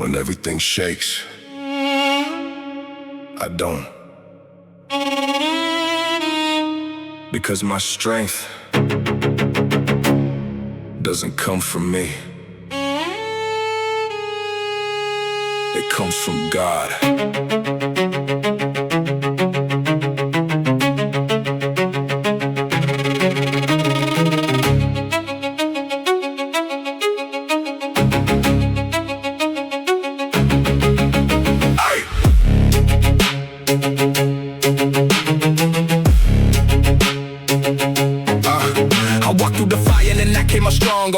when everything shakes. I don't. Because my strength doesn't come from me. It comes from God.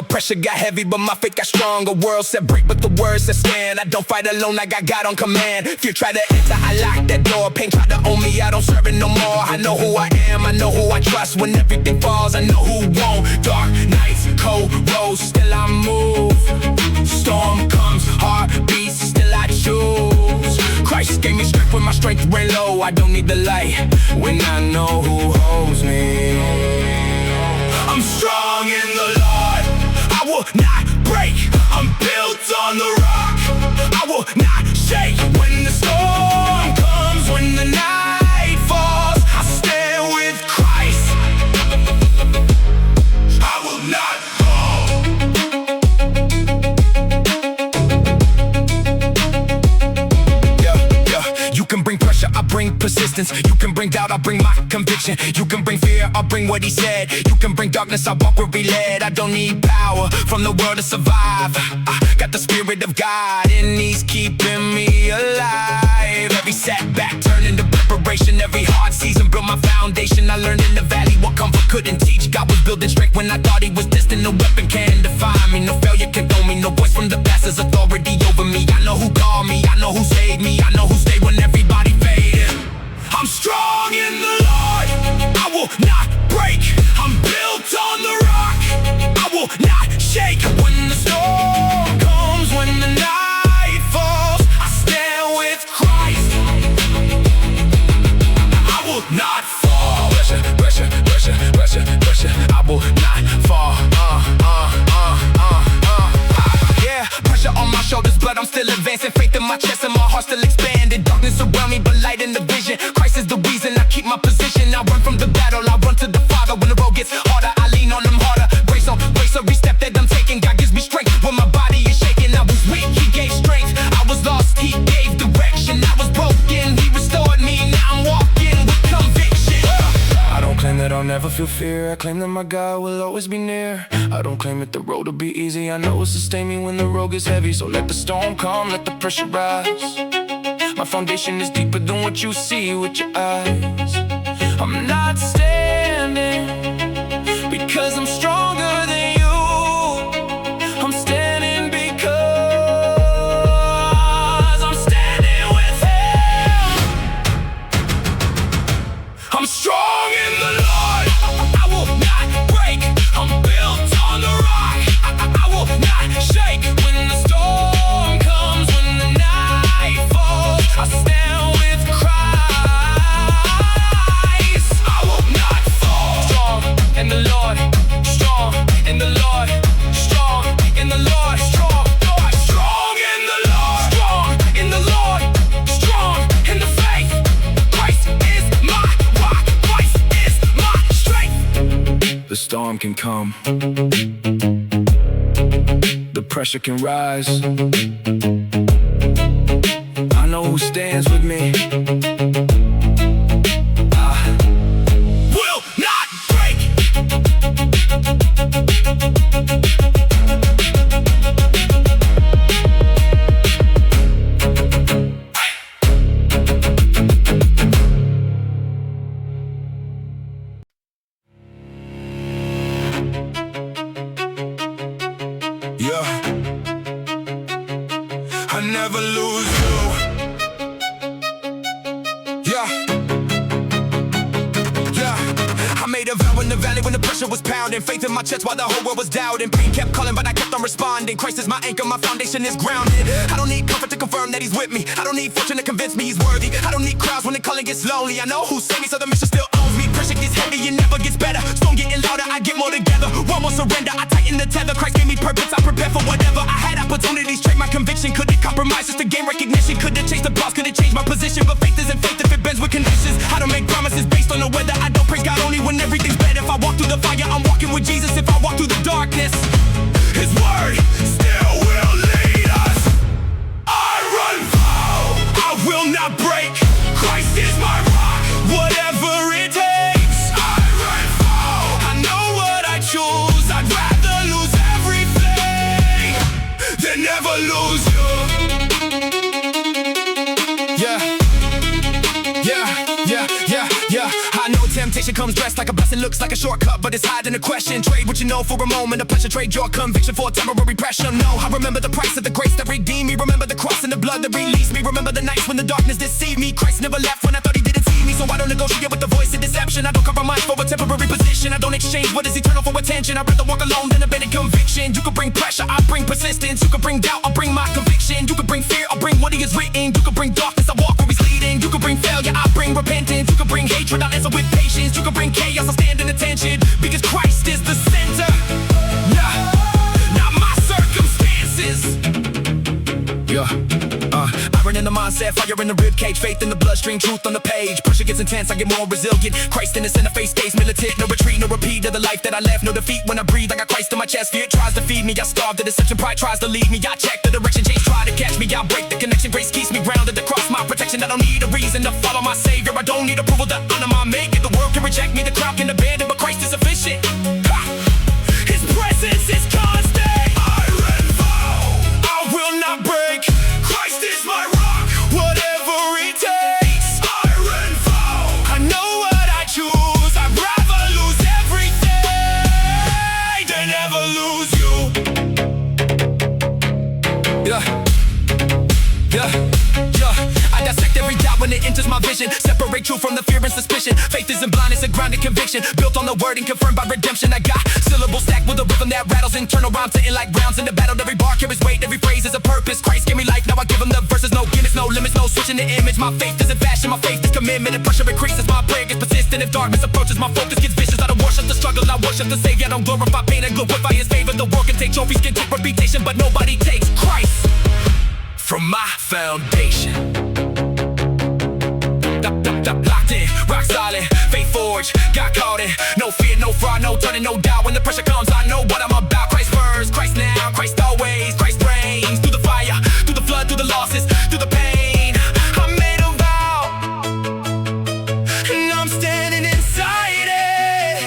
Pressure got heavy, but my faith got stronger. World said break, but the words said stand. I don't fight alone, I got God on command. Fear try to enter, I lock that door. Pain try to own me, I don't serve it no more. I know who I am, I know who I trust. When everything falls, I know who won't. Dark nights, cold roads, still I move. Storm comes, heart beats, still I choose. Christ gave me strength when my strength ran low. I don't need the light when I know who holds me. I'm strong in the Lord, I will not break. I'm built on the rock, I will not shake. When the storm comes, when the night falls, I stand with Christ. I will not fall. Yeah. You can bring pressure, I bring persistence. You can bring doubt, I bring my conviction. You can bring fear, I'll bring what he said. You can bring darkness, I'll walk where he led. I don't need power from the world to survive. I got the Spirit of God, and he's keeping me alive. Every setback turned into preparation. Every hard season built my foundation. I learned in the valley what comfort couldn't teach. God was building strength when I thought he was distant. No weapon can define me, no failure can throw me. No voice from the past has authority over me. I know who called me, I know who saved me. I know who stayed when everybody faded. I'm strong in the Lord, I will not break. I'm built on the rock, I will not shake. When the storm comes, when the night falls, I stand with Christ. I will not fall. Pressure, pressure, pressure, pressure, pressure. I will not fall. Yeah, pressure on my shoulders, but I'm still advancing. Faith in my chest and my heart still expanding. Darkness around me, but light in the vision. Christ is the reason I keep my position. I run from the battle, I run to the Father. When the road gets harder, I lean on him harder. Grace on grace, every step that I'm taking. God gives me strength when my body is shaking. I was weak, he gave strength. I was lost, he gave direction. I was broken, he restored me. Now I'm walking with conviction. I don't claim that I'll never feel fear. I claim that my God will always be near. I don't claim that the road will be easy. I know it'll sustain me when the road gets heavy. So let the storm come, let the pressure rise. My foundation is deeper than what you see with your eyes. I'm not standing because I'm stronger than you. I'm standing because I'm standing with him. I'm strong in the Lord, I will not break. I'm built on the rock, I will not shake. When the storm comes, when the night falls, I stand with Christ. I will not fall. Strong in the Lord, strong in the Lord, strong in the Lord, strong, Lord, strong in the Lord, strong in the Lord, strong in the faith. Christ is my rock, Christ is my strength. The storm can come, the pressure can rise. I know who stands with me. I will not break. Yeah, I never lose you. Yeah, I made a vow in the valley when the pressure was pounding, faith in my chest while the whole world was doubting. Pain kept calling, but I kept on responding. Christ is my anchor, my foundation is grounded. I don't need comfort to confirm that he's with me. I don't need fortune to convince me he's worthy. I don't need crowds when the calling gets lonely. I know who saved me, so the mission still owns me. Pressure gets heavy, it never gets better. Storm getting louder, I get more together. One more surrender, I tighten the tether. Christ gave me purpose, I prepare for whatever. I had opportunities, trade my conviction. Could it compromise just to gain recognition? Could it change the boss, could it change my position? But faith isn't faith if it bends with conditions. I don't make promises based on the weather. I don't praise God only when everything's bad. If I walk through the fire, I'm walking with Jesus. If I walk through the darkness, his word still will lead us. I run through, I will not break. Christ is my rock, whatever it takes. I run through, I know what I choose. I'd rather lose everything than never lose you. I know temptation comes dressed like a blessing, looks like a shortcut, but it's hiding a question. Trade what you know for a moment of pleasure, trade your conviction for a temporary pressure. No, I remember the price of the grace that redeemed me. Remember the cross and the blood that released me. Remember the nights when the darkness deceived me. Christ never left when I thought he didn't see me. So I don't negotiate with the voice of deception. I don't compromise for a temporary position. I don't exchange what is eternal for attention. I'd rather walk alone than abandon conviction. You could bring pressure, I bring persistence. You could bring doubt, I'll bring my conviction. You could bring fear, I'll bring what he has written. You could bring darkness, I walk where he's leading. You could bring failure, I bring repentance. You could bring hatred, I'll answer with patience. You could bring chaos, I'll stand in attention. Because Christ is the center, not my circumstances. Iron in the mindset, fire in the ribcage, faith in the bloodstream, truth on the page. Pressure gets intense, I get more resilient. Christ in the center, face stays militant. No retreat, no repeat of the life that I left. No defeat when I breathe, I got Christ in my chest. Fear tries to feed me, I starve the deception. Pride tries to lead me, I check the direction. Change try to catch me, I break the connection. Grace keeps me grounded, the cross my protection. I don't need a reason to follow my Savior. I don't need approval to honor my Maker. The world can reject me, the crowd can abandon, but Christ is sufficient. His presence is constant. I run through, I will not break. Christ is my rock, whatever it takes. I run through, I know what I choose. I'd rather lose everything than ever lose you. I dissect every doubt when it enters my vision. Separate truth from the fear and suspicion. Faith isn't blind, it's a grounded conviction. Built on the word and confirmed by redemption. I got syllables stacked with a rhythm that rattles. Internal rhymes sitting like rounds in the battle. Every bar carries weight, every phrase is a purpose. Christ gave me life, now I give him the verses. No gimmicks, no limits, no switching the image. My faith isn't fashion, my faith is commitment. And pressure increases, my prayer gets persistent. If darkness approaches, my focus gets vicious. I don't worship the struggle, I worship the Savior. I don't glorify pain, I glorify his favor. The world can take trophies, can take reputation, but nobody takes Christ from my foundation. Locked in, rock solid, faith forged, got caught in. No fear, no fraud, no turning, no doubt. When the pressure comes, I know what I'm about. Christ first, Christ now, Christ always. Christ reigns through the fire, through the flood, through the losses, through the pain. I made a vow, and I'm standing inside it.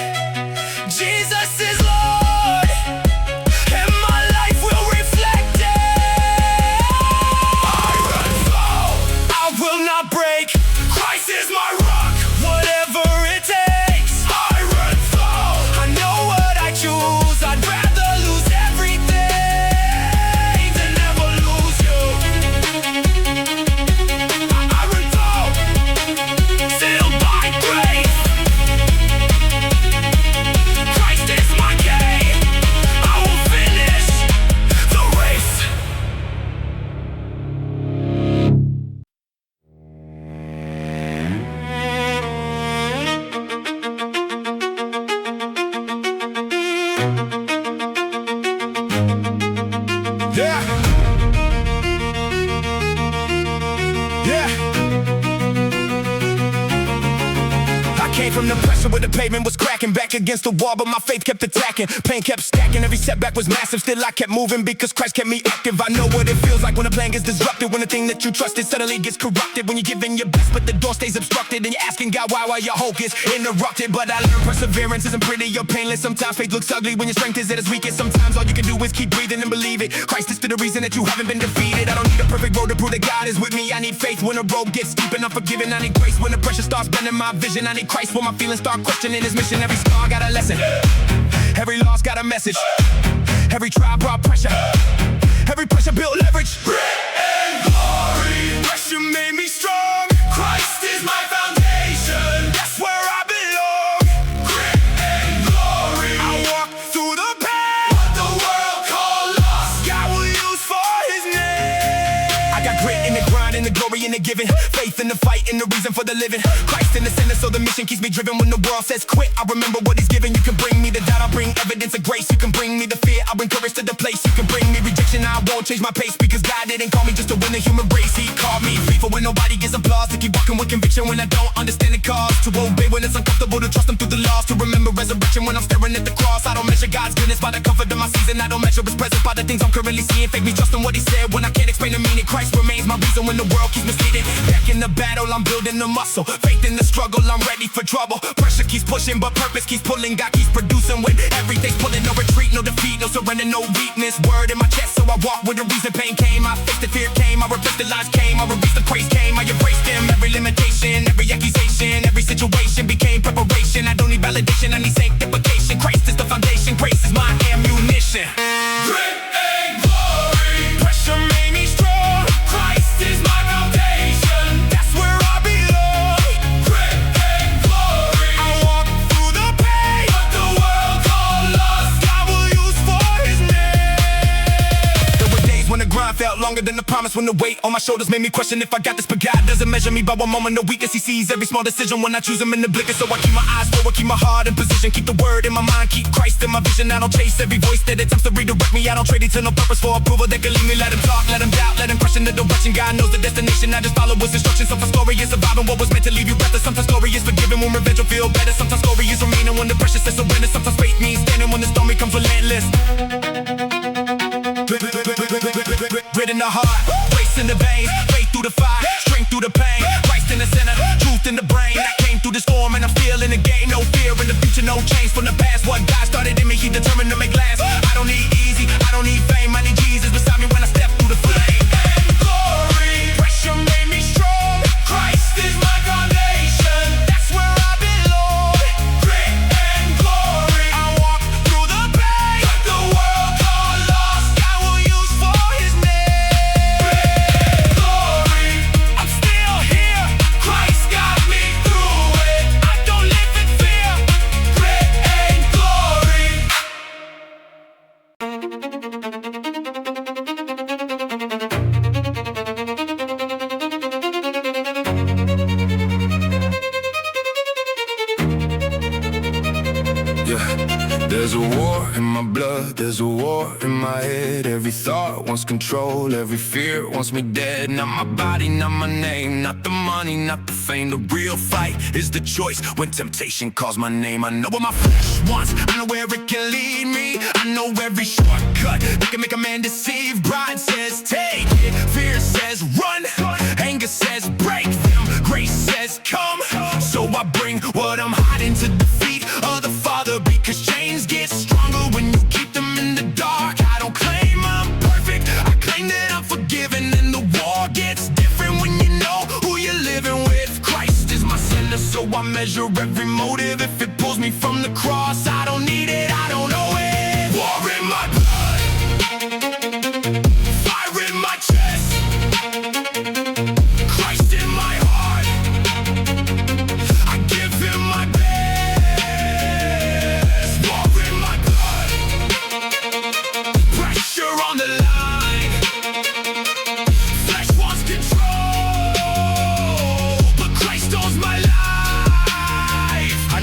Jesus is Lord, and my life will reflect it. I run through, I will not break. Christ is my rock, whatever it takes. I run through, I know what I choose. I'd rather lose everything than never lose you. I run through, sealed by grace. Christ is my game, I will finish the race. Yeah. I came from the pressure where the pavement was cracking. Back against the wall, but my faith kept attacking. Pain kept stacking, every setback was massive. Still I kept moving because Christ kept me active. I know what it feels like when a plan gets disrupted. When the thing that you trusted suddenly gets corrupted. When you're giving your best but the door stays obstructed. And you're asking God why your hope gets interrupted. But I learned perseverance isn't pretty or painless. Sometimes faith looks ugly when your strength is at its weakest. Sometimes all you can do is keep breathing and believe it. Christ is still the reason that you haven't been defeated. I don't need a perfect road to prove that God is with me. I need faith when the road gets steep and unforgiving. I need grace when the pressure starts bending my vision. I need Christ when my feelings start questioning his mission. Every scar got a lesson, every loss got a message. Every trial brought pressure, every pressure built leverage. Grit and glory, pressure made me strong. Christ is my foundation, that's where I belong. Grit and glory. in the fight and the reason for the living. Christ in the center, so the mission keeps me driven. When the world says quit, I remember what he's given. You can bring me the doubt, I'll bring evidence of grace. You can bring me the fear, I'll bring courage to the place. You can bring me rejection, I won't change my pace, because God didn't call me just to win the human race. He called me faithful when nobody gets applause, to keep walking with conviction when I don't understand the cause, to obey when it's uncomfortable, to trust him through the loss, to remember resurrection when I'm staring at the cross. I don't measure God's goodness by the comfort of my season. I don't measure his presence by the things I'm currently seeing. Fake me trusting what he said when I can't explain the meaning. Christ remains my reason when the world keeps misleading. Back in the battle, I'm building the muscle. Faith in the struggle, I'm ready for trouble. Pressure keeps pushing, but purpose keeps pulling. God keeps producing when everything's pulling. No retreat, no defeat, no surrender, no weakness. Word in my chest, so I walk with a reason. Pain came, I faced it, fear came, I replaced the lies came, I released the praise came, I embraced him. Every limitation, every accusation, every situation became preparation. I don't need validation, I need sanctification. Christ is the foundation, grace is my ammunition. Grit and glory, pressure made me strong. Christ is my foundation, that's where I belong. Grit and glory, I walk through the pain, but the world called lost, God will use for his name. There were days when the grind felt longer than the promise, when the weight on my shoulders made me question if I got this. But God doesn't measure me by one moment of weakness. He sees every small decision when I choose him in the blicker. So I keep my eyes forward, keep my heart in position, keep the word in my mind, keep Christ in my vision. I don't chase every voice that attempts to redirect me. I don't trade eternal purpose for approval that can leave me. Let him talk, let him doubt, let him question the direction. God knows the destination, I just follow his instructions. Sometimes glory is surviving what was meant to leave you breathless. Sometimes glory is forgiving when revenge will feel better. Sometimes glory is remaining when the precious is surrender. Sometimes faith means standing when the storm becomes relentless. Grit in the heart, grace in the veins, faith through the fire, strength through the pain. Christ in the center, truth in the brain. I came through the storm and I'm still in the game. No fear in the future, no change from the past. What God started in me, he determined to make last. I don't need easy, I don't need fame, I need Jesus beside me when I step through the flame. And glory, pressure made me strong. Christ is my foundation, that's where I belong. Grit and glory, I walk through the pain, but the world called lost, God will use for his name. Glory, I'm still here, Christ got me through it. I don't live in fear. Grit and glory. Yeah, there's a war in my blood, there's a war in my head. Every thought wants control, every fear wants me dead. Not my body, not my name, not the money, not the fame. The real fight is the choice when temptation calls my name. I know what my flesh wants, I know where it can lead me. I know every shortcut that can make a man deceive. Pride says take it, fear says run, anger says break them, grace says come. So I bring what I'm hiding to defeat of the Father, because chains get stronger when you keep them in the dark. I don't claim I'm perfect, I claim that I'm forgiven. And the war gets different when you know who you're living with. Christ is my center, so I measure every motive. If it pulls me from the cross, I don't need it, I don't know it. War in my blood, fire in my chest, Christ in my heart, I give him my best. War in my blood, pressure on the line, flesh wants control, but Christ owns my life. I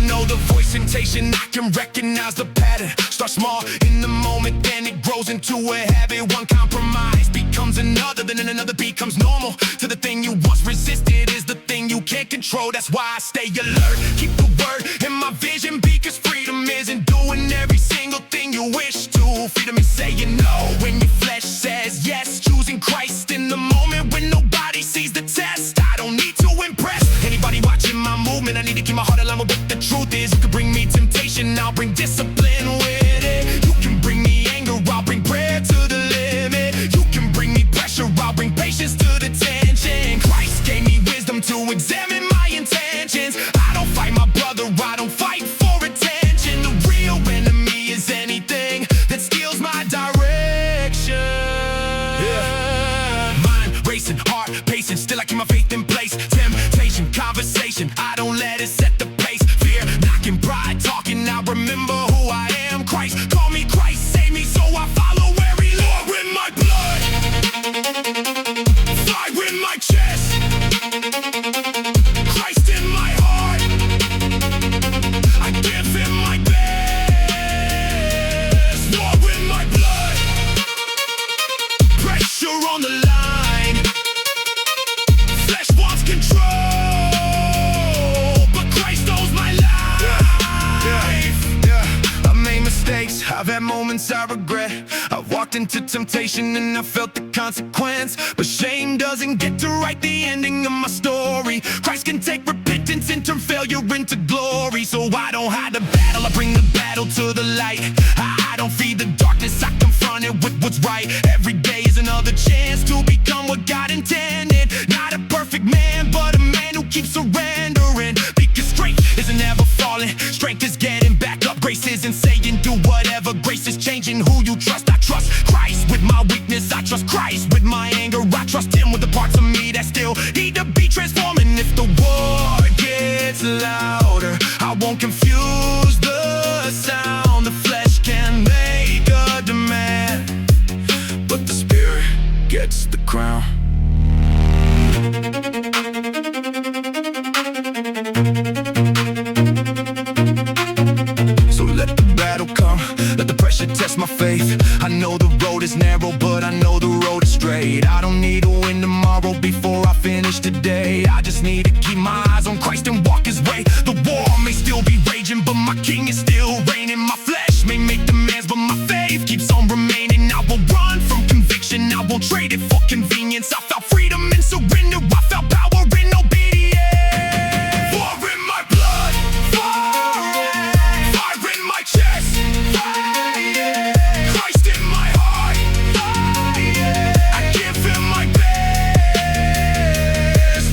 know the voice temptation, I can recognize the pattern. Start small in the moment, then it grows into a habit. One compromise becomes another, then another becomes normal. To the thing you once resisted is the thing you can't control. That's why I stay alert, keep the word in my vision, because freedom isn't doing every single thing you wish to. Freedom is saying no when your flesh says yes, choosing Christ in the moment when nobody sees the test. I don't need to impress anybody watching my movement. I need to keep my heart aligned with what the truth is. You can bring me temptation, I'll bring discipline with it. You can bring me anger, I'll bring prayer to the limit. You can bring me pressure, I'll bring patience to the tension. Christ gave me wisdom to examine my intentions. I don't fight my brother, I don't fight for attention. The real enemy is anything that steals my direction. Yeah. Mind racing, heart pacing, still I keep my faith in place. Temptation, conversation, I don't let it set the pace. Fear knocking, pride talking, I remember who I am. Christ, call me Christ, save me, so I follow where he led. War in my blood, fire in my chest, I've had moments I regret. I've walked into temptation and I felt the consequence. But shame doesn't get to write the ending of my story. Christ can take repentance and turn failure into glory. So I don't hide the battle, I bring the battle to the light. I don't feed the darkness, I confront it with what's right. Every day is another chance to become what God intended. Not a perfect man, but a man who keeps surrendering. Because strength isn't ever falling, strength is getting back up. Grace isn't saying do whatever, grace is changing who you trust. I trust Christ with my weakness, I trust Christ with my anger. I trust Him with the parts of me that still need to be transformed. And if the war gets louder, I won't confuse the sound. The flesh can make a demand, but the Spirit gets the crown. So let the battle come, let the pressure test my faith. I know the road is narrow, but I know the road is straight. I don't need to win tomorrow before I finish today. I just need to keep my eyes on Christ and walk His way. The war may still be raging, but my King is still reigning. My flesh may make demands, but my faith keeps on remaining. I will run from conviction, I won't trade it for convenience. I felt freedom and surrender, I felt power in obedience. War in my blood, fire in my chest, Christ in my heart, I give Him my best.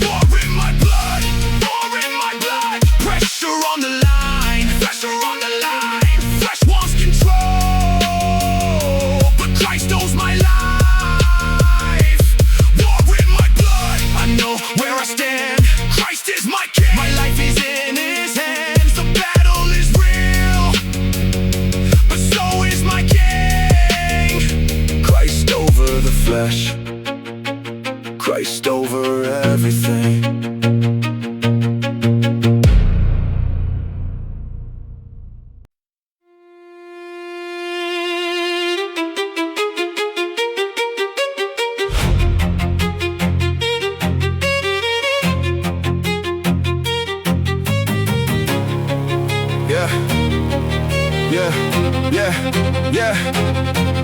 War in my blood, pressure on the line, flesh wants control, but Christ knows my life. War in my blood, I know where I stand. Christ is my King, my life is in His hands. The battle is real, but so is my King. Christ over the flesh, Christ over everything. Yeah.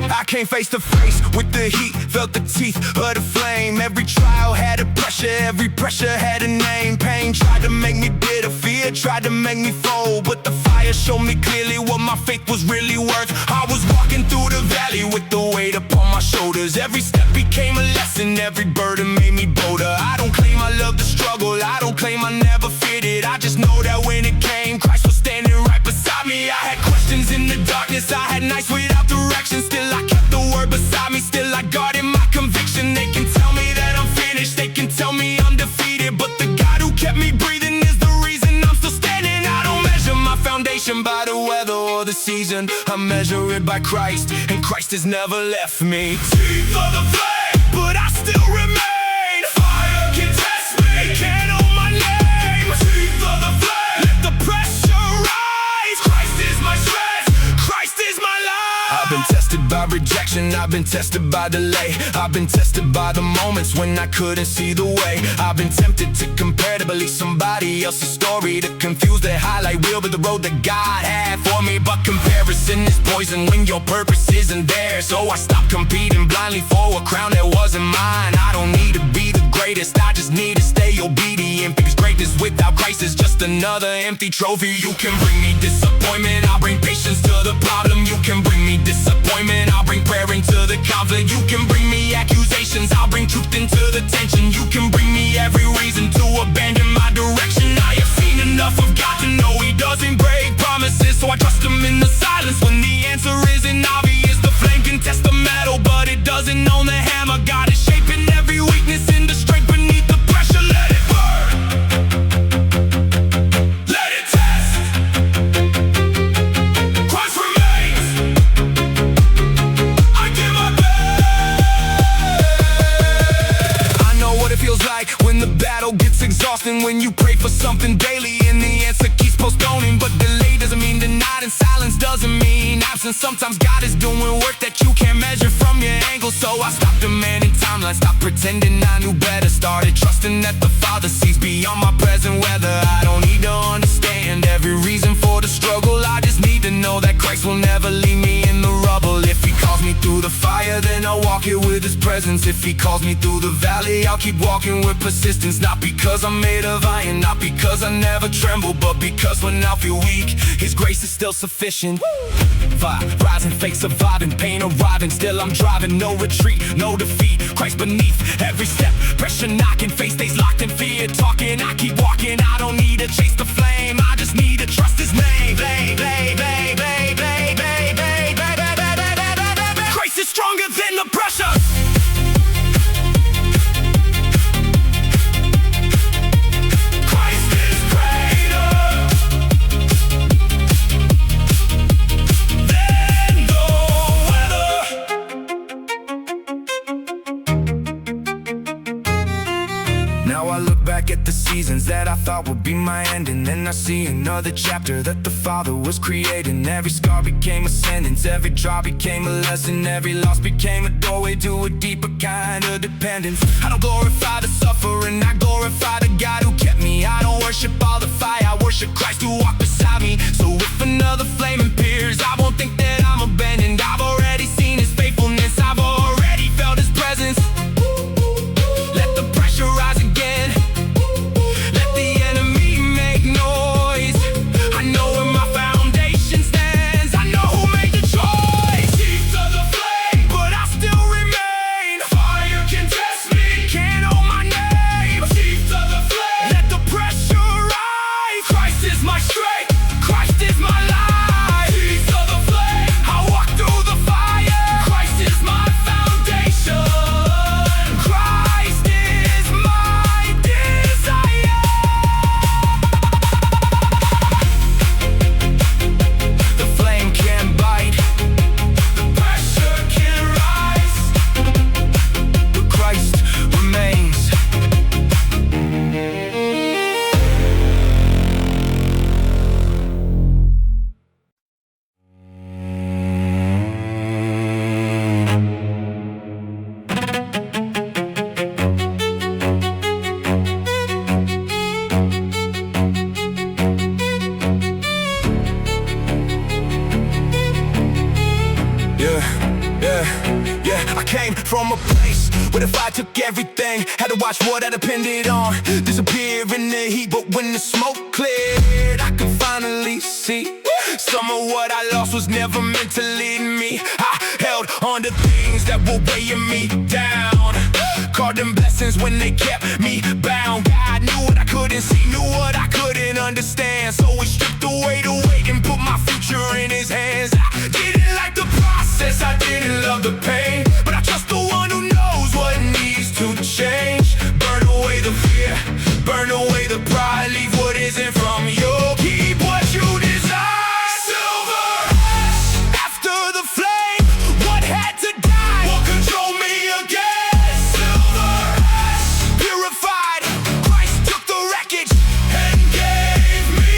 I came face to face with the heat, felt the teeth of the flame. Every trial had a pressure, every pressure had a name. Pain tried to make me bitter, fear tried to make me fold, but the fire showed me clearly what my faith was really worth. I was walking through the valley with the weight upon my shoulders. Every step became a lesson, every burden made me bolder. I don't claim I love the struggle, I don't claim I never feared it. I just know that when it came, Christ was standing right beside me. I had questions in the darkness, I had nights without direction. Still I kept the word beside me, still I guarded my conviction. They can tell me that I'm finished, they can tell me I'm defeated, but the God who kept me breathing is the reason I'm still standing. I don't measure my foundation by the weather or the season, I measure it by Christ, and Christ has never left me. Teeth of the flame, but I still remain. Fire can test me, they can't hold my name. Teeth of the flame, let the pressure rise. Christ is my strength, Christ is my life. I've been tested by rejection, I've been tested by delay, I've been tested by the moments when I couldn't see the way. I've been tempted to compare, to believe somebody else's story, to confuse the highlight reel with the road that God had for me. But comparison is poison when your purpose isn't there, so I stopped competing blindly for a crown that wasn't mine. I don't need to be the greatest, I just need to stay obedient, because greatness without Christ is just another empty trophy. You can bring me disappointment, I'll bring patience to the problem. You can bring me disappointment, I'll bring prayer into the conflict. You can bring me accusations, I'll bring truth into the tension. You can bring me every reason to abandon my direction. I have seen enough of God to know He doesn't break promises, so I trust Him in the silence when the answer isn't obvious. The flame can test the metal, but it doesn't own the hammer. God is shaping every weakness into strength beneath the pressure. Let it burn, let it test. Christ remains, I give my best. I know what it feels like when the battle gets exhausting, when you pray for something daily and the answer keeps postponing. But delay doesn't mean denied, and silence doesn't mean absence. Sometimes God is doing work that you can't measure from your angle. So I stopped demanding timelines, stopped pretending I knew better, started trusting that the Father sees beyond my present weather. I don't need to understand every reason for the struggle, I just need to know that Christ will never leave me in the through the fire, then I'll walk it with His presence. If He calls me through the valley, I'll keep walking with persistence. Not because I'm made of iron, not because I never tremble, but because when I feel weak, His grace is still sufficient. Vibe, rising, faith surviving, pain arriving, still I'm driving. No retreat, no defeat, Christ beneath every step. Pressure knocking, faith stays locked in fear talking. I keep walking, I don't need to chase the flame, I just need to trust His name. Christ is stronger than the pressure. Christ is greater than the weather. Now I look back at the seasons that I thought would be my end, and then I see another chapter that the Father was creating. Every scar became a sentence, every draw became a lesson, every loss became a doorway to a deeper kind of dependence. I don't glorify the suffering, I glorify the God who kept me. I don't worship all the fire, I worship Christ who walked beside me. So if another flame appears, I won't think that I'm abandoned. I've already seen His faithfulness, I've already felt His presence. Let the pressure rise again, let the enemy make noise. I know where my foundation stands, I know who made the choice. Teeth to the flame, but I still remain. Fire can test me, can't hold my name. Teeth to the flame, let the pressure rise. Christ is my strength, Christ is my life. Teeth to the flame, I walk through the fire. Christ is my foundation, Christ is my desire. The flame can bite, the pressure can rise, but Christ remains. Yeah, I came from a place where the fire took everything. Had to watch what I depended on disappear in the heat, but when the smoke cleared, I could finally see some of what I lost was never meant to lead me. I held on to things that were weighing me down, called them blessings when they kept me bound. God knew what I couldn't see, knew what I couldn't understand, so He stripped away the weight and put my future in His hands. I didn't like the process, I didn't love the pain, but I trust the one who knows what needs to change. Burn away the fear, burn away the pride, leave what isn't from you, keep what you desire. Silver ash after the flame, what had to die won't control me again. Silver ash purified, Christ took the wreckage and gave me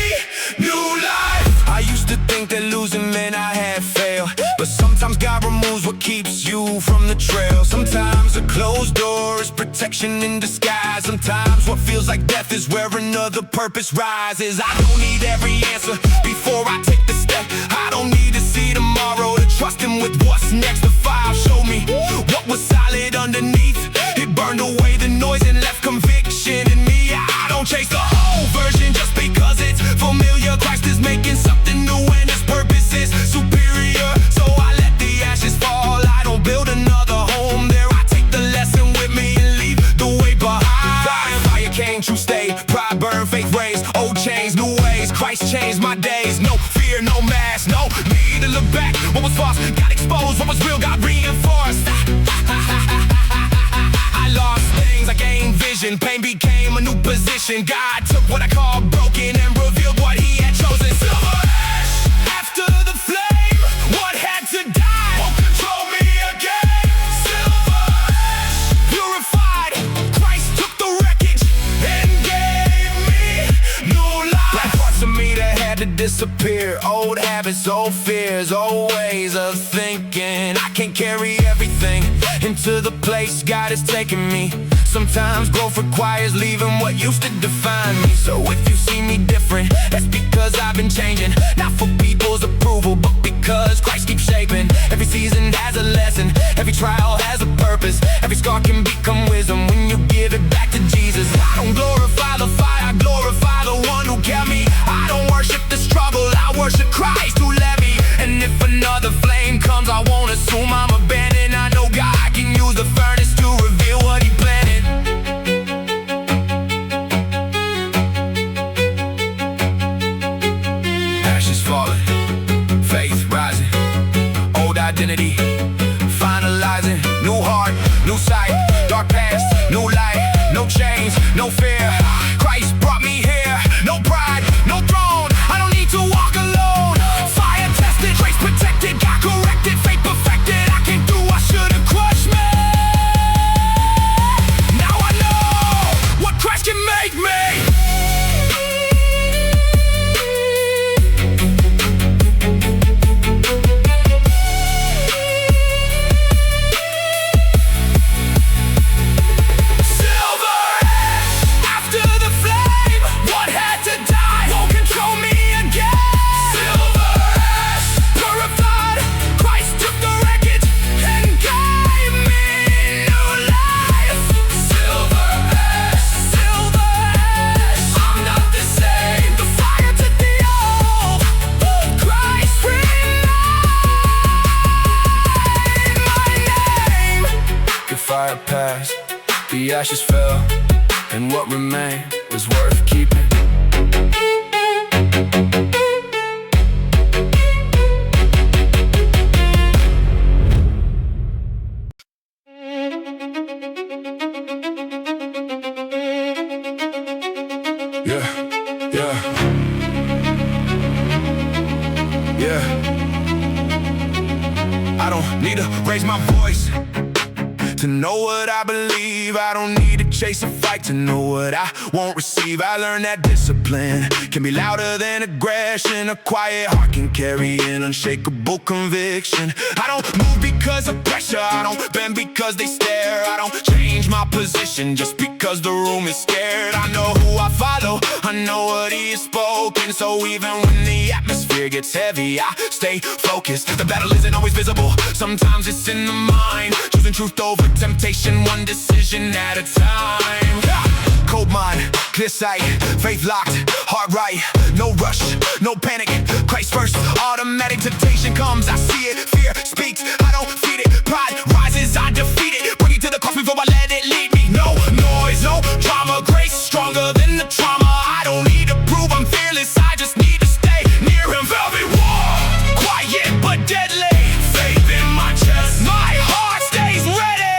new life. I used to think that losing meant I had failed, but sometimes God removes what keeps you from the trail. Sometimes a closed door is protection in disguise. Sometimes what feels like death is where another purpose rises. I don't need every answer before I take the step. I don't need to see tomorrow to trust Him with what's next. The fire showed me what was solid underneath. It burned away the noise and left conviction in me. I don't chase the old version just because it's familiar. Christ is making something new and His purpose is superior. So I let the ashes fall, I don't build another home there. I take the lesson with me and leave the way behind. Fire came, true stay, pride burned, faith raised, old chains, new ways. Christ changed my days, no fear, no mask, no need to look back. What was false got exposed, what was real got reinforced. I lost things, I gained vision, pain became a new position. God took what I call broken and revealed what He had chosen. Silver ash after the flame, what had to die won't control me again. Silver ash purified, Christ took the wreckage and gave me new life. Black parts of me that had to disappear, old habits, old fears, old ways of thinking. I can't carry everything into the place God is taking me. Sometimes growth requires leaving what used to define me. So if you see me different, that's because I've been changing. Not for people's approval, but because Christ keeps shaping. Every season has a lesson, identity. Finalizing, new heart, new sight, dark past, new light, no chains, no fear. Christ brought me here, no pride, no throne. I don't need to walk alone. Fire tested, grace protected, God corrected, faith perfected. I can't do what should've crushed me. Now I know what Christ can make me. Fire passed, the ashes fell, and what remained was worth keeping. Yeah. I don't need to raise my voice to know what I believe. I don't need to chase a fight to know what I won't receive. I learned that discipline can be louder than aggression. A quiet heart can carry an unshakable conviction. I don't move because of pressure, I don't bend because they stare. I don't change my position just because the room is scared. I know who I follow, I know what he has spoken. So even when the atmosphere gets heavy, I stay focused. The battle isn't always visible, sometimes it's in the mind. Choosing truth over temptation, one decision at a time. Cold mind, clear sight, faith locked, heart right. No rush, no panic, Christ first. Automatic temptation comes, I see it. Fear speaks, I don't feed it. Pride rises, I defeat it. Bring it to the cross before I let it lead me. No noise, no drama, grace stronger than the trauma. I don't need to prove I'm fearless, I just need to stay near him. Velvet wall, quiet but deadly. Faith in my chest, my heart stays ready.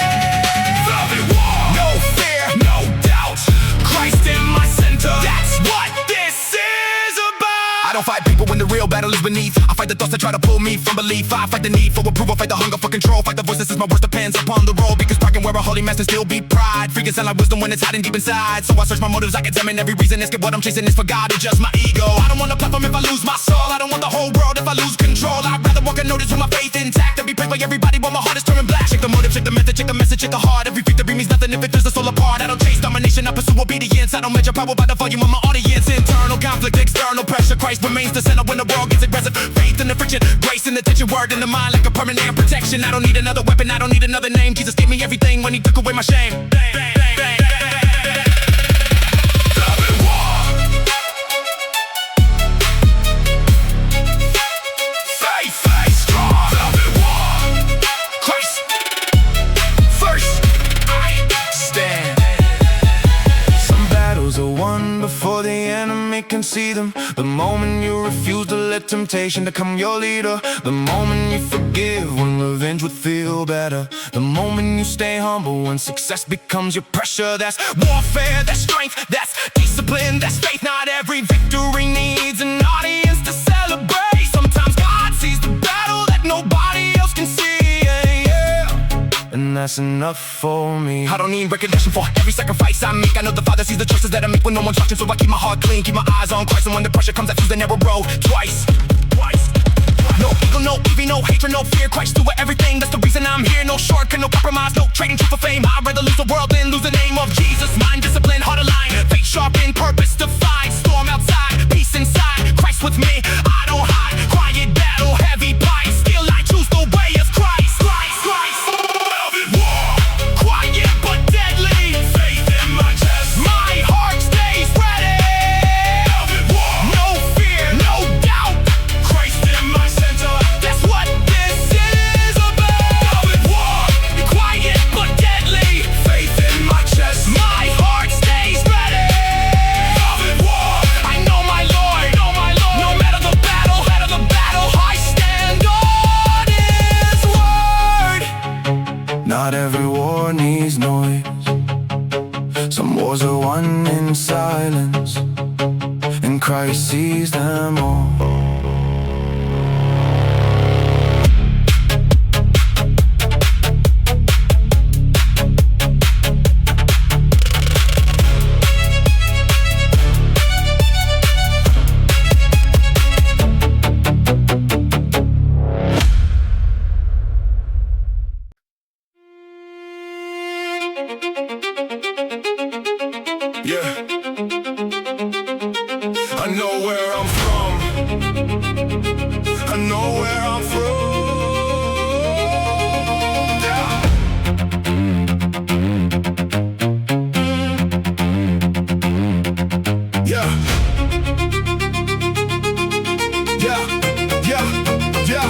Velvet wall, no fear, no doubt. Christ in my center, that's what this is about. I don't fight people when the real battle is beneath. I fight the thoughts that try to pull me from belief. I fight the need for approval, fight the hunger for control. Fight the voice that says my worst depends upon the role. Because pride can wear a holy mask and still be pride. Free can sound like wisdom when it's hiding deep inside. So I search my motives, I examine every reason. Ask if what I'm chasing is for God or just my ego. I don't want a platform if I lose my soul. I don't want the whole world if I lose control. I'd rather walk unnoticed with my faith intact than be praised by everybody while my heart is turning black. Check the motive, check the method, check the message, check the heart. Every victory means nothing if it tears the soul apart. I don't chase domination, I pursue obedience. I don't measure power by the volume of my audience. Internal conflict, external pressure. Christ remains the center when the world gets aggressive. Faith in the friction, grace in the tension, word in the mind like a permanent protection. I don't need another weapon, I don't need another name. Jesus gave me everything when he took away my shame. Before the enemy can see them. The moment you refuse to let temptation become your leader. The moment you forgive when revenge would feel better. The moment you stay humble when success becomes your pressure. That's warfare, that's strength, that's discipline, that's faith. Not every victory needs an audience to celebrate. Sometimes God sees the battle that nobody else can see. And that's enough for me. I don't need recognition for every sacrifice I make. I know the Father sees the choices that I make when no one's watching. So I keep my heart clean, keep my eyes on Christ. And when the pressure comes, I choose the narrow road twice. No ego, no envy, no hatred, no fear. Christ do everything, that's the reason I'm here. No shortcut, no compromise, no trading truth for fame. I'd rather lose the world than lose the name of Jesus. Mind, discipline, heart aligned, faith sharpened, purpose defined. Storm outside, peace inside, Christ with me, I don't hide. Quiet battle, heavy bind, still I choose the way of Christ. Velvet wall, quiet but deadly. Faith in my chest, my heart stays ready. Velvet wall, no fear, no doubt. Christ in my center, that's what this is about. Velvet wall, quiet but deadly. Faith in my chest, my heart stays ready. Velvet wall, I know my Lord, no matter the battle. Not every war needs noise. Some wars are won in silence, and Christ sees them all. Yeah, I know where I'm from. I know where I'm from. Yeah. Yeah. Yeah. Yeah.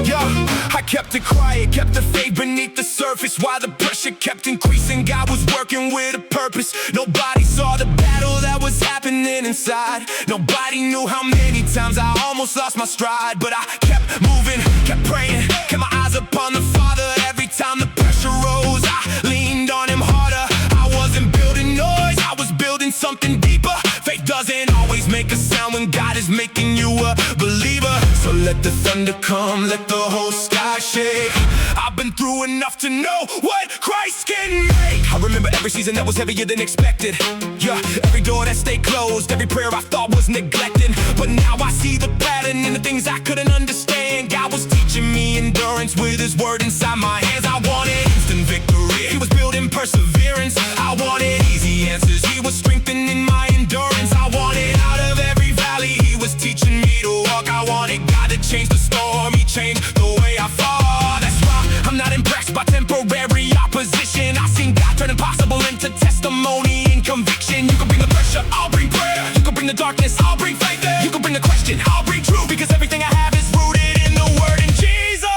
Yeah. I kept it quiet, kept the faith beneath the surface, while the pressure kept increasing. God was working with a purpose. Nobody saw the battle that was happening inside. Nobody knew how many times I almost lost my stride. But I kept moving, kept praying, kept my eyes upon the Father. Every time the pressure rose, I leaned on Him harder. I wasn't building noise, I was building something deeper. Faith doesn't always make a sound when God is making you a believer. So let the thunder come, let the whole sky shake. I've been through enough to know what Christ can make. I remember every season that was heavier than expected. Yeah, every door that stayed closed, every prayer I thought was neglected. But now I see the pattern in the things I couldn't understand. God was teaching me endurance with His word inside my hands. I wanted instant victory, He was building perseverance. I wanted easy answers, He was strengthening my endurance. I wanted out of every valley, He was teaching me to walk. I wanted God to change the storm, He changed the way I fall. That's why I'm not impressed by temporary opposition. I've seen God turn impossible into testimony and conviction. You can bring the pressure, I'll bring prayer. You can bring the darkness, I'll bring faith there. You can bring the question, I'll bring truth. Because everything I have is rooted in the word in Jesus.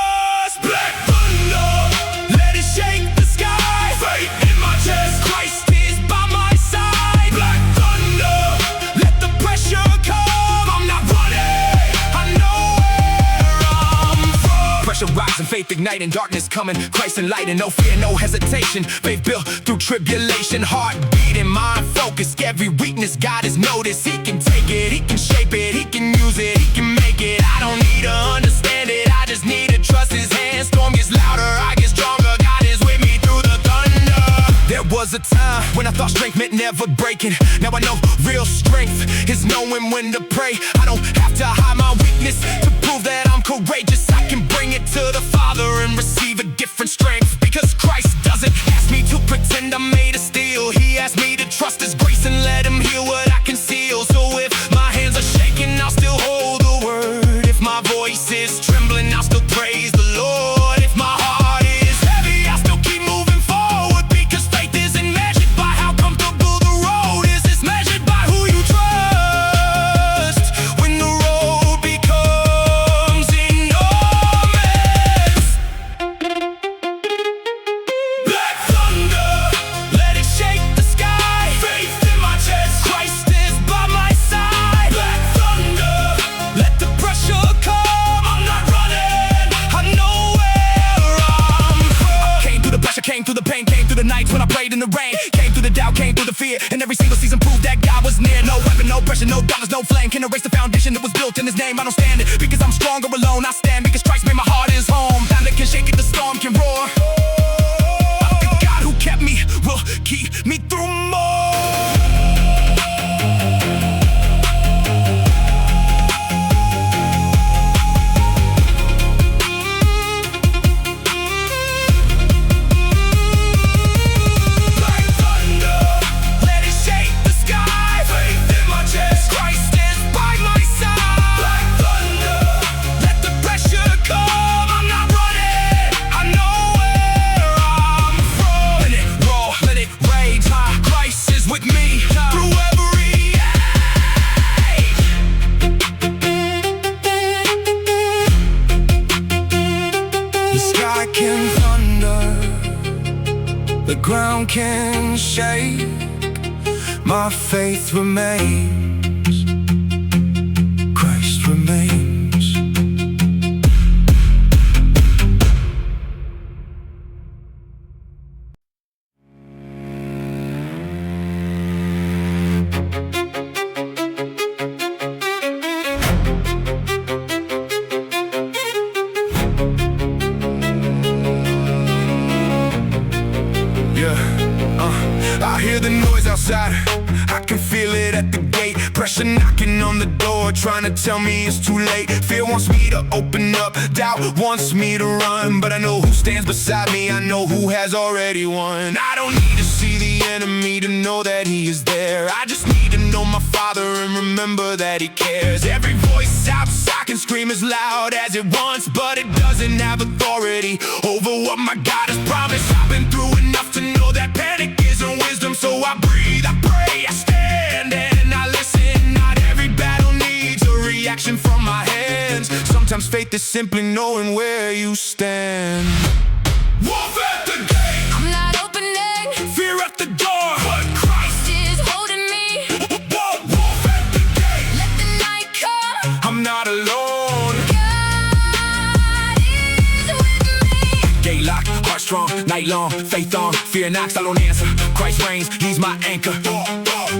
Black thunder, let it shake the sky. Faith in my chest, Christ is by my side. Black thunder, let the pressure come. I'm not running, I know where I'm from. Pressure rising, faith igniting, darkness coming, Christ enlightening. No fear, no hesitation, faith built through tribulation. Heart beating, mind focused, every weakness God has noticed. He can take it, He can shape it, He can use it, He can make it. I don't need to understand it, I just need to trust His hand. Storm gets louder, I get stronger, God is with me through the thunder. There was a time when I thought strength meant never breaking. Now I know real strength is knowing when to pray. I don't have to hide my weakness to prove that I'm courageous. I can bring it to the Father and receive a different strength. Because Christ doesn't ask me to pretend I'm made of steel. He asked me to trust His grace and let Him heal what I conceal. So if my hands are shaking, I'll still hold the word. If my voice is trembling, I'll still praise the Lord. If my heart is heavy, I'll still keep moving forward. Because faith isn't measured by how comfortable the road is. It's measured by who you trust. When the road becomes enormous. Black thunder, let it shake the sky. Faith in my chest, Christ is by my side. Black thunder, let the pressure come. I'm not running, I know where I'm from. I came through the pressure, came through the pain, came through the nights when I prayed in the rain. Came through the doubt, came through the fear. And every single season proved that God was near. No weapon, no pressure, no dollars, no flame can erase the foundation that was built in His name. I don't stand it because I'm stronger alone. I stand because Christ made my heart His home. Thunder can shake it, the storm can roar. The God who kept me will keep me through more. Like thunder, let it shake the sky. Faith in my chest, Christ is by my side. Like thunder, let the pressure come. I'm not running, I know where I'm from. Let it roar, let it rage. Christ is with me through every age. The sky can thunder, the ground can shake. My faith remains, Christ remains. outsider, I can feel it at the gate. Pressure knocking on the door, trying to tell me it's too late. Fear wants me to open up, doubt wants me to run. But I know who stands beside me, I know who has already won. I don't need to see the enemy to know that he is there. I just need to know my Father and remember that he cares. Every voice outside can scream as loud as it wants, but it doesn't have authority over what my God has promised. I've been through enough to know that panic isn't wisdom, so I breathe, I pray, I stand and I listen. Not every battle needs a reaction from my hands. Sometimes faith is simply knowing where you stand. Wolf at the gate, I'm not opening. fear at the door, but Christ Is holding me. wolf at the gate. Let the night come. I'm not alone. God is with me. Gate locked, heart strong, night long, faith on, fear knocks, I don't answer. Christ reigns, he's my anchor.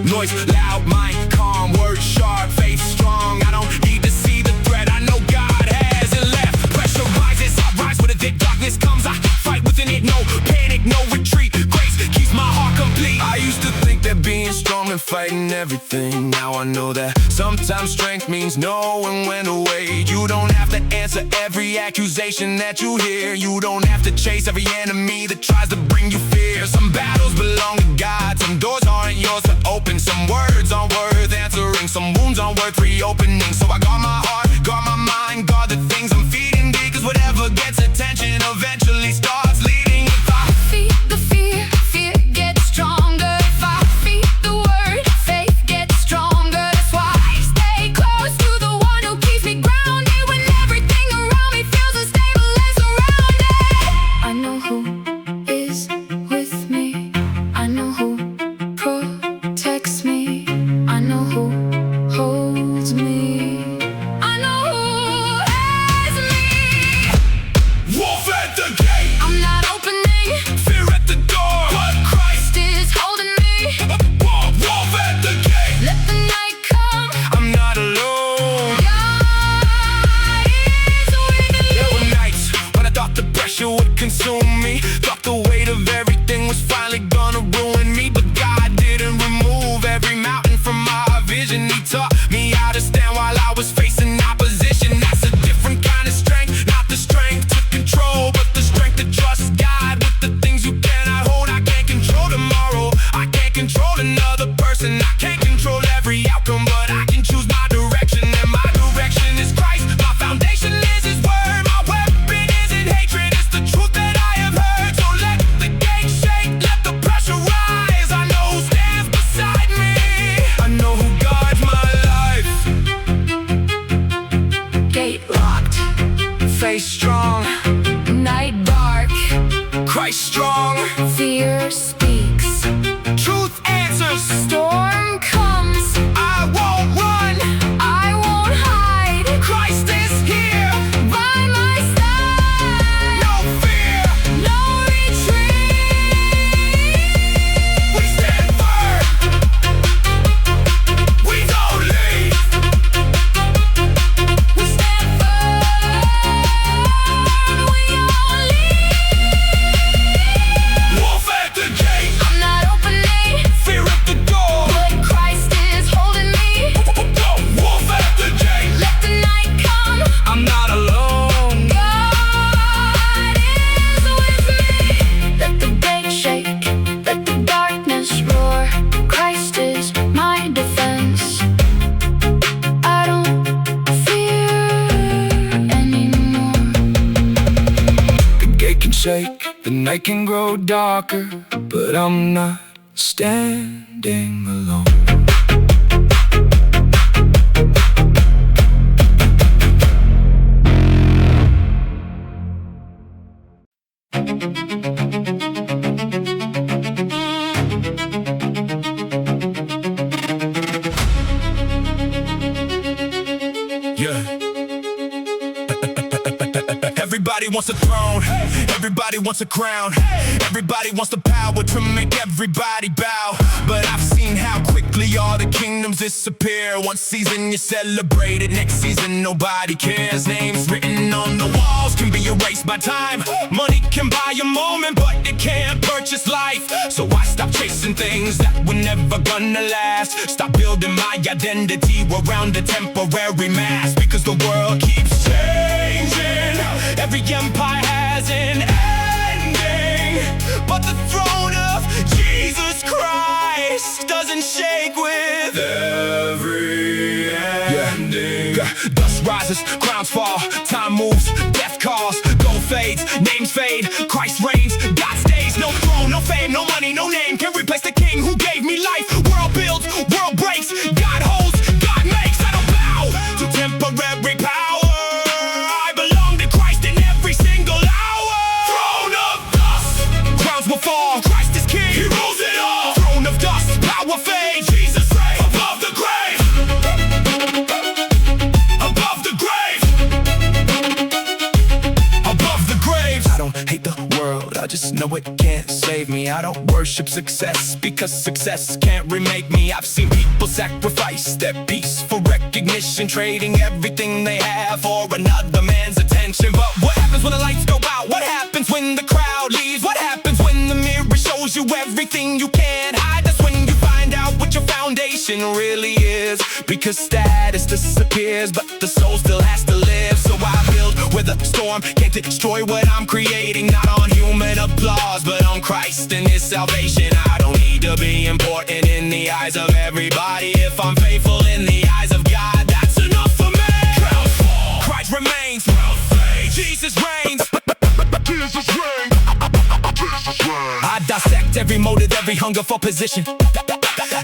Noise loud, mind calm, words sharp, faith strong. I don't need to see the threat, I know God has it left. Pressure rises, I rise with it, then darkness comes. I fight within it, no panic, no retreat. Grace keeps my heart complete. I used to think that being strong and fighting everything. Now I know that sometimes strength means knowing when to wait. You don't have to answer every accusation that you hear. You don't have to chase every enemy that tries to bring you fear. Some battles belong to God, some doors aren't yours to open. Some words aren't worth answering, some wounds aren't worth reopening. So I guard my heart, guard my mind, guard the things I'm feeding, because whatever gets attention eventually starts leading. If I Feed the fear, fear gets stronger. If I feed the word, faith gets stronger. That's why I stay close to the one who keeps me grounded when everything around me feels unstable and surrounded. I know who is with me. I know who protects me. I know who holds me. I know who has me. wolf at the gate, I'm not opening. fear at the door, but Christ Is holding me. wolf at the gate. Let the night come. I'm not alone. God is with me. There were nights when I thought the pressure would consume me, thought the weight of everything was finally gonna ruin me. But God didn't remove every mountain from my vision. He taught me how to stand while I was facing opposition. That's a different kind of strength, not the strength to control, but the strength to trust God with the things you cannot hold. I can't control tomorrow, I can't control another person, I can't control every outcome, but I can choose my direction. And my direction is Christ, my foundation is his word. My weapon isn't hatred, it's the truth that I have heard. So let the gate shake, let the pressure rise. I know who stands beside me, I know who guards my life. Gate locked. Faith strong, Night dark. Christ strong, Fear speaks. truth answers. Storm comes. I won't run, I won't hide. Christ is here, By my side. no fear, No retreat. we stand firm, we don't leave. We stand firm. We all lead. Wolf at the gate, I'm not opening. fear at the door, But Christ is holding me. wolf at the gate. Let the night come. I'm not alone. God is with me. Let the gate shake, let the darkness roar. Christ is my defense. I don't fear anymore. The gate can shake, the night can grow darker, but I'm not standing alone. Yeah. Everybody wants a throne, everybody wants a crown, everybody wants the power to make everybody bow. But I've seen how quickly all the kingdoms disappear. One season you celebrate it, next season nobody cares. Names written on the walls can be erased by time. Money can buy a moment, but it can't purchase life. So I stopped chasing things that were never gonna last. Stop building my identity around a temporary mask. Because the world keeps changing, every empire has an ending, but the throne of Jesus Christ doesn't shake with every ending. Dust rises, crowns fall, time moves, death calls, gold fades, names fade, Christ reigns, God stays. No throne, no fame, no money, no name can replace the King who gave me life. World builds, world breaks, God holds, God makes. I don't bow to temporary power. I belong to Christ in every single hour. Throne of dust, crowns will fall, Christ is King, He rules it all. Throne of dust, power fades, Jesus reigns above the grave. Above the grave. Above the graves. I don't hate the world, I just know it can't save me. I don't worship success because success can't remake me. I've seen people sacrifice their peace for recognition, trading everything they have for another man's attention. But what happens when the lights go out? What happens when the crowd leaves? What happens when the mirror shows you everything you can't hide? That's when you find out what your foundation really is. Because status disappears, but the soul still has to live. So I build where the storm can't destroy what I'm creating. Not on human applause, but on Christ and His salvation. I don't need to be important in the eyes of everybody. If I'm faithful in the eyes of God, that's enough for me. Crowns fall, Christ remains, crowns fade, Jesus reigns. Jesus reigns. I dissect every motive, every hunger for position.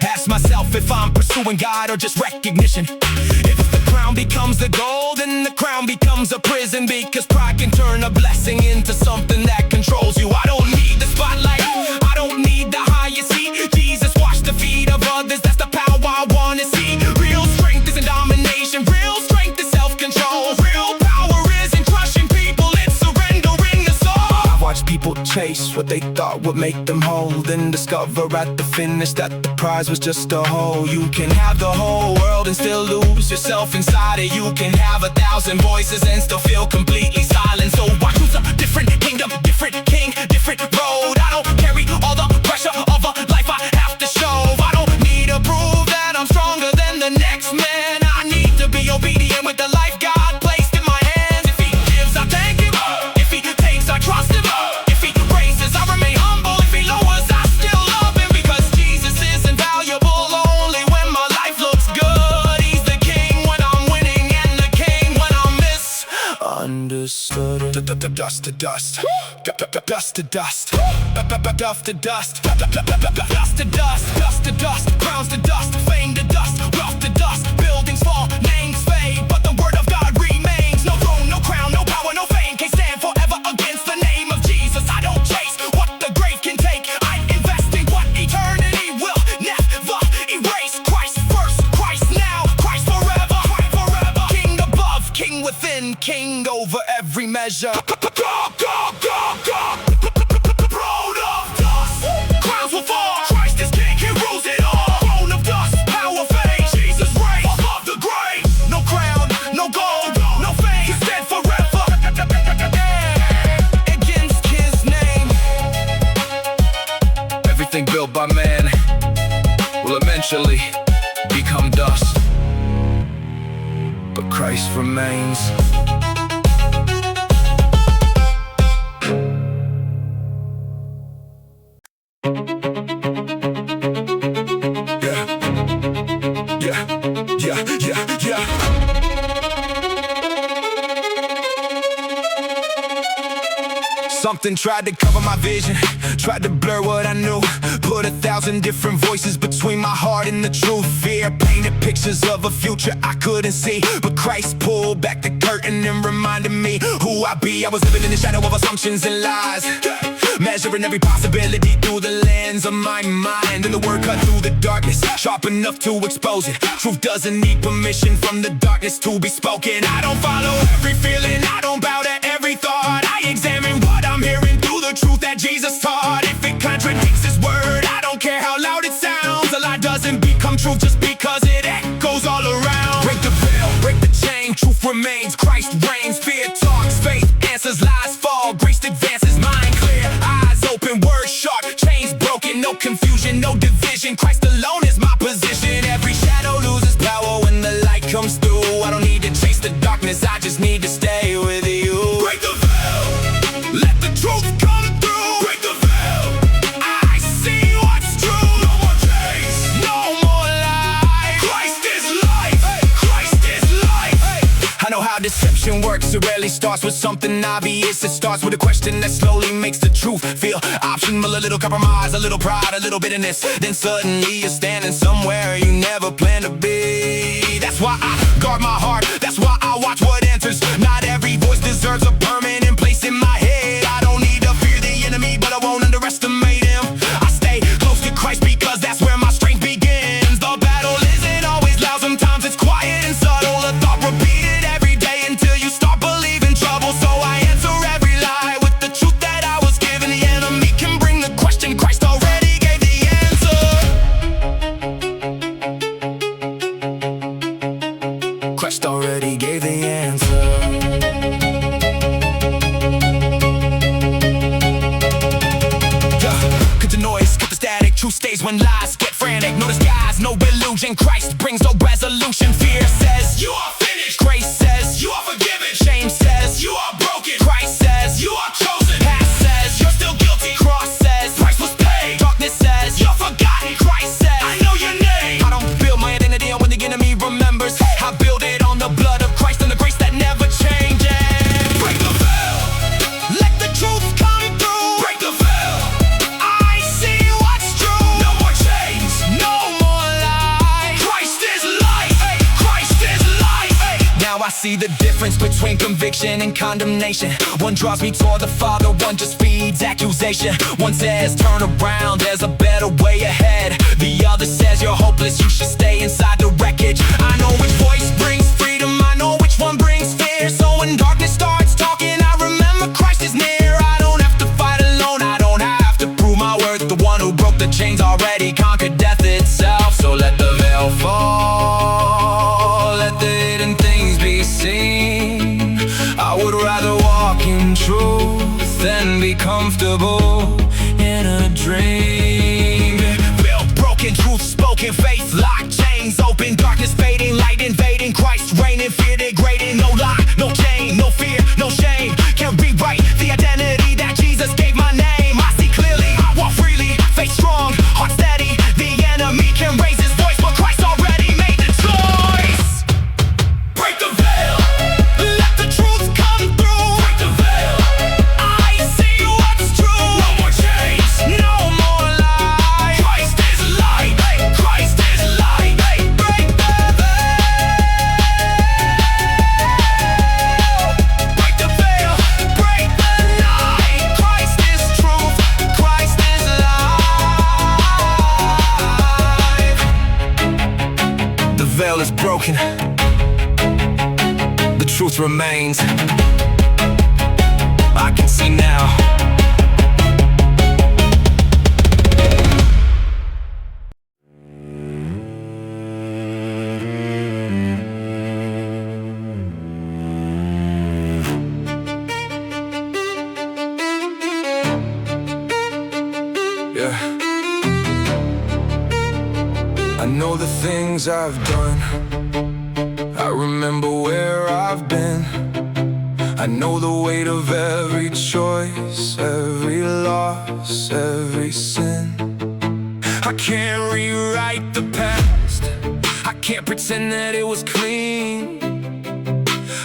Ask myself if I'm pursuing God or just recognition. If the crown becomes the goal, then the crown becomes a prison. Because pride can turn a blessing into something that controls you. I don't need the spotlight, I don't need the highest seat. Jesus washed the feet of others, that's the power I wanna see. Real strength isn't domination, real strength is self-control. Real power isn't crushing people, it's surrendering the soul. I watch people chase what they thought would make them whole, then discover at the finish that the prize was just a hole. You can have the whole world and still lose yourself inside it. You can have 1,000 voices and still feel completely silent. So I choose a different kingdom, different king, different road. I don't carry all the pressure of a life I have to show. I don't need to prove that I'm stronger than the next man. I need to be obedient with the life God placed in my hands. If He gives, I thank Him. If He takes, I trust Him. If He raises, I remain humble. If He lowers, I still love Him. Because Jesus is invaluable only when my life looks good. He's the King when I'm winning and the King when I'm misunderstood. Dust to dust, dust to dust, dust to dust, dust to dust, dust to dust, crowns to dust, fame to dust, wealth to dust, buildings fall, names fade, but the word of God remains. No throne, no crown, no power, no fame can stand forever against the name of Jesus. I don't chase what the grave can take, I invest in what eternity will never erase. Christ first, Christ now, Christ forever, Christ forever. King above, King within, King over every measure. Throne of dust, crowns will fall, Christ is King, He rules it all. Throne of dust, power fades, Jesus reigns above the grave. No crown, no gold, no fame, He stands forever against His name. Everything built by man will eventually become dust, but Christ remains. Something tried to cover my vision, tried to blur what I knew, put 1,000 different voices between my heart and the truth. Fear painted pictures of a future I couldn't see, but Christ pulled back the curtain and reminded me who I be. I was living in the shadow of assumptions and lies, measuring every possibility through the lens of my mind. And the word cut through the darkness, sharp enough to expose it. Truth doesn't need permission from the darkness to be spoken. I don't follow every feeling, I don't bow to every thought. I examine what I'm hearing through the truth that Jesus taught. If it contradicts his word, I don't care how loud it sounds. A lie doesn't become truth just because it echoes all around. Break the veil, break the chain, truth remains, Christ reigns. Fear talks, faith answers, lies fall, grace advances, mind clear, eyes open, words sharp, chains broken, no confusion, no division. Christ alone is my position. Every shadow loses power when the light comes through. I don't need to chase the darkness, I just need to stay with you. Break the veil, let the truth come through. Break the veil, I see what's true. No more chains, no more lies. Christ is life, Christ is life. I know how deception works, it rarely starts with something obvious. It starts with a question that slowly makes the truth feel optional. A little compromise, a little pride, a little bitterness, then suddenly you're standing somewhere you never planned to be. That's why I guard my heart, that's why I watch what enters. Not every voice deserves a permanent place in my head. I don't need to fear the enemy, but I won't underestimate him. I stay close to Christ because that's where my strength begins. The battle isn't always loud, sometimes it's quiet and subtle. A thought repeated every day until you start believing trouble. So I answer every lie with the truth that I was given. The enemy can bring the question, Christ already gave the answer. Christ already gave the answer. Cut the noise, cut the static, truth stays when lies get frantic. No disguise, no illusion, Christ brings no resolution. Fear says, you are finished. Grace says, you are forgiven. Shame says, you are broken. Christ says, you are chosen. Past says, you're still guilty. Cross says, price was paid. Darkness says, you're forgotten. Christ says, I know your name. I don't build my identity on when the enemy remembers. I build it on the blood of Christ and the grace that never changes. Break the veil, let the truth come through. Break the veil, I see what's true. No more chains, no more lies. Christ is life, Christ is life. Now I see the difference between conviction and condemnation. One draws me toward the Father, one just feeds accusation. One says turn around, there's a better way ahead. The other says you're hopeless, you should stay inside the wreckage. I know which voice brings freedom, I know which one brings fear. So when darkness starts talking, I remember Christ is near. I don't have to fight alone, I don't have to prove my worth. The one who broke the chains already conquered death itself. So let the veil fall, let the hidden things be seen. I would rather walk in truth than be comfortable in a dream. Veil broken, truth spoken, faith locked, chains open, darkness fading, light invading, Christ reigning, fear degrading. No lie, no chain, no fear, no shame can rewrite the identity that Jesus gave my name. I see clearly, I walk freely, faith strong, heart steady. The enemy can raise his voice, but Christ already made the choice. Break the veil, let the truth come through. Break the veil, I see what's true. No more chains, no more lies. Christ is light, Christ is light. Break the veil, break the veil, break the night. Christ is truth, Christ is life. The veil is broken, the truth remains. I can see now. Yeah, I know the things I've done, I remember where I've been. I know the weight of every choice, every loss, every sin. I can't rewrite the past, I can't pretend that it was clean.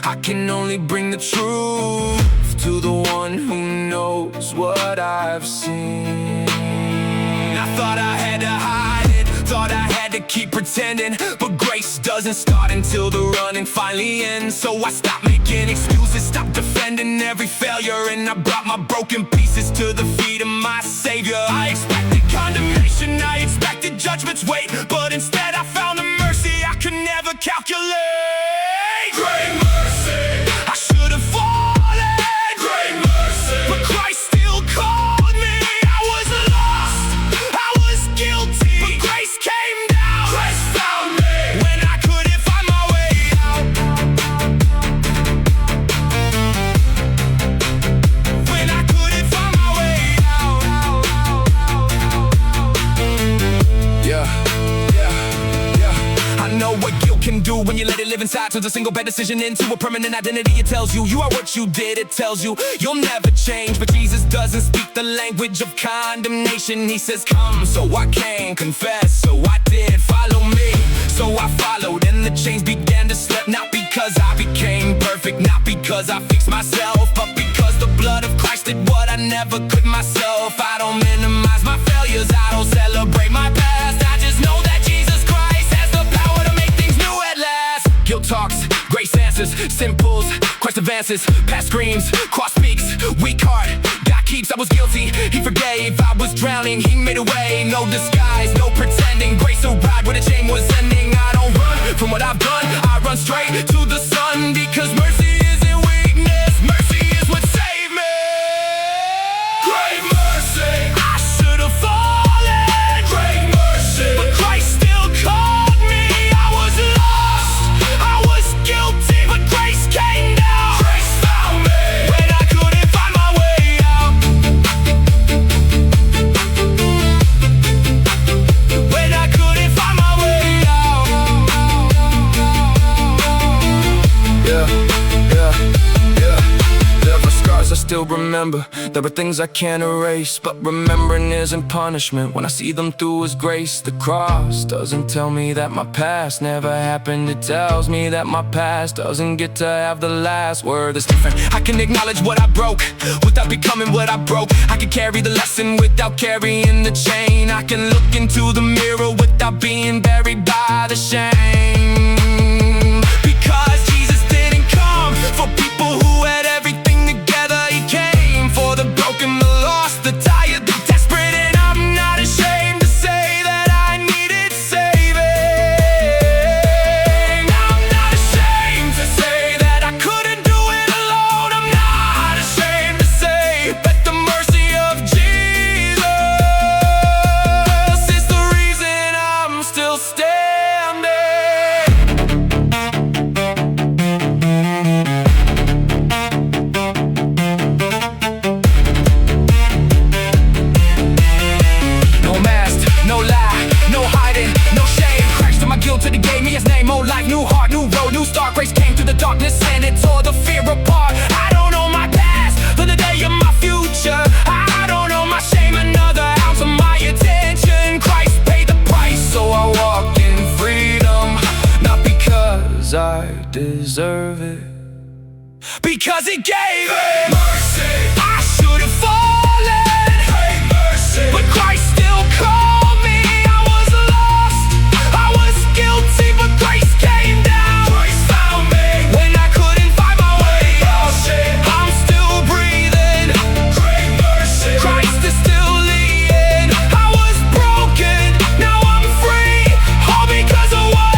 I can only bring the truth to the one who knows. knows what I've seen. I thought I had to hide it, thought I had to keep pretending, but grace doesn't start until the running finally ends. So I stopped making excuses, stopped defending every failure, and I brought my broken pieces to the feet of my Savior. I expected condemnation, I expected judgment's weight, but instead I found a mercy I could never calculate. Great mercy, I should have fallen. Great mercy, but Christ still called me. I was lost, I was guilty, but grace came down. Grace found me when I couldn't find my way out. When I couldn't find my way out. I know what guilt can do when you let it live inside. Turns a single bad decision into a permanent identity. It tells you you are what you did. It tells you you'll never change. But Jesus doesn't speak the language of condemnation. He says come, so I can confess. So I did, follow me. So I followed, and the chains began to slip. Not because I became perfect, not because I fixed myself, but because the blood of Christ did what I never could myself. I don't minimize my failures, I don't celebrate my past. I just know that Jesus Christ has the power to make things new at last. Guilt talks, grace answers, sin pulls, Christ advances. Past screams, cross speaks, weak heart, God keeps. I was guilty, He forgave. I was drowning, He made a way. No disguise, no pretending. Grace arrived where the chain was ending. I don't run from what I've done, I run straight to the sun. Because mercy isn't weakness, mercy is what saved me. Great mercy, I should have fallen. Great mercy, but Christ still called me. I was lost, I was guilty, but grace came down. Grace found me when I couldn't find my way out. When I couldn't find my way out. There were scars I still remember. There were things I can't erase, but remembering isn't punishment when I see them through His grace. The cross doesn't tell me that my past never happened. It tells me that my past doesn't get to have the last word. It's different. I can acknowledge what I broke without becoming what I broke. I can carry the lesson without carrying the chain. I can look into the mirror without being buried by the shame. Because Jesus didn't come for people who had everything together. He came for the broken, the lost, the tired, the desperate. And I'm not ashamed to say that I needed saving. I'm not ashamed to say that I couldn't do it alone. I'm not ashamed to say that the mercy of Jesus is the reason I'm still standing. Till He gave me His name, old life, new heart, new road, new start. Grace came through the darkness and it tore the fear apart. I don't know my past, for the day of my future. I don't know my shame, another ounce of my attention. Christ paid the price, so I walk in freedom. Not because I deserve it, because He gave it. Mercy, I should have fallen. Hey, mercy, but Christ still called me. I was lost, I was guilty, but grace came down. Grace found me when I couldn't find my way out. I'm still breathing. Great mercy, Christ is still leading. I was broken, now I'm free, all because of what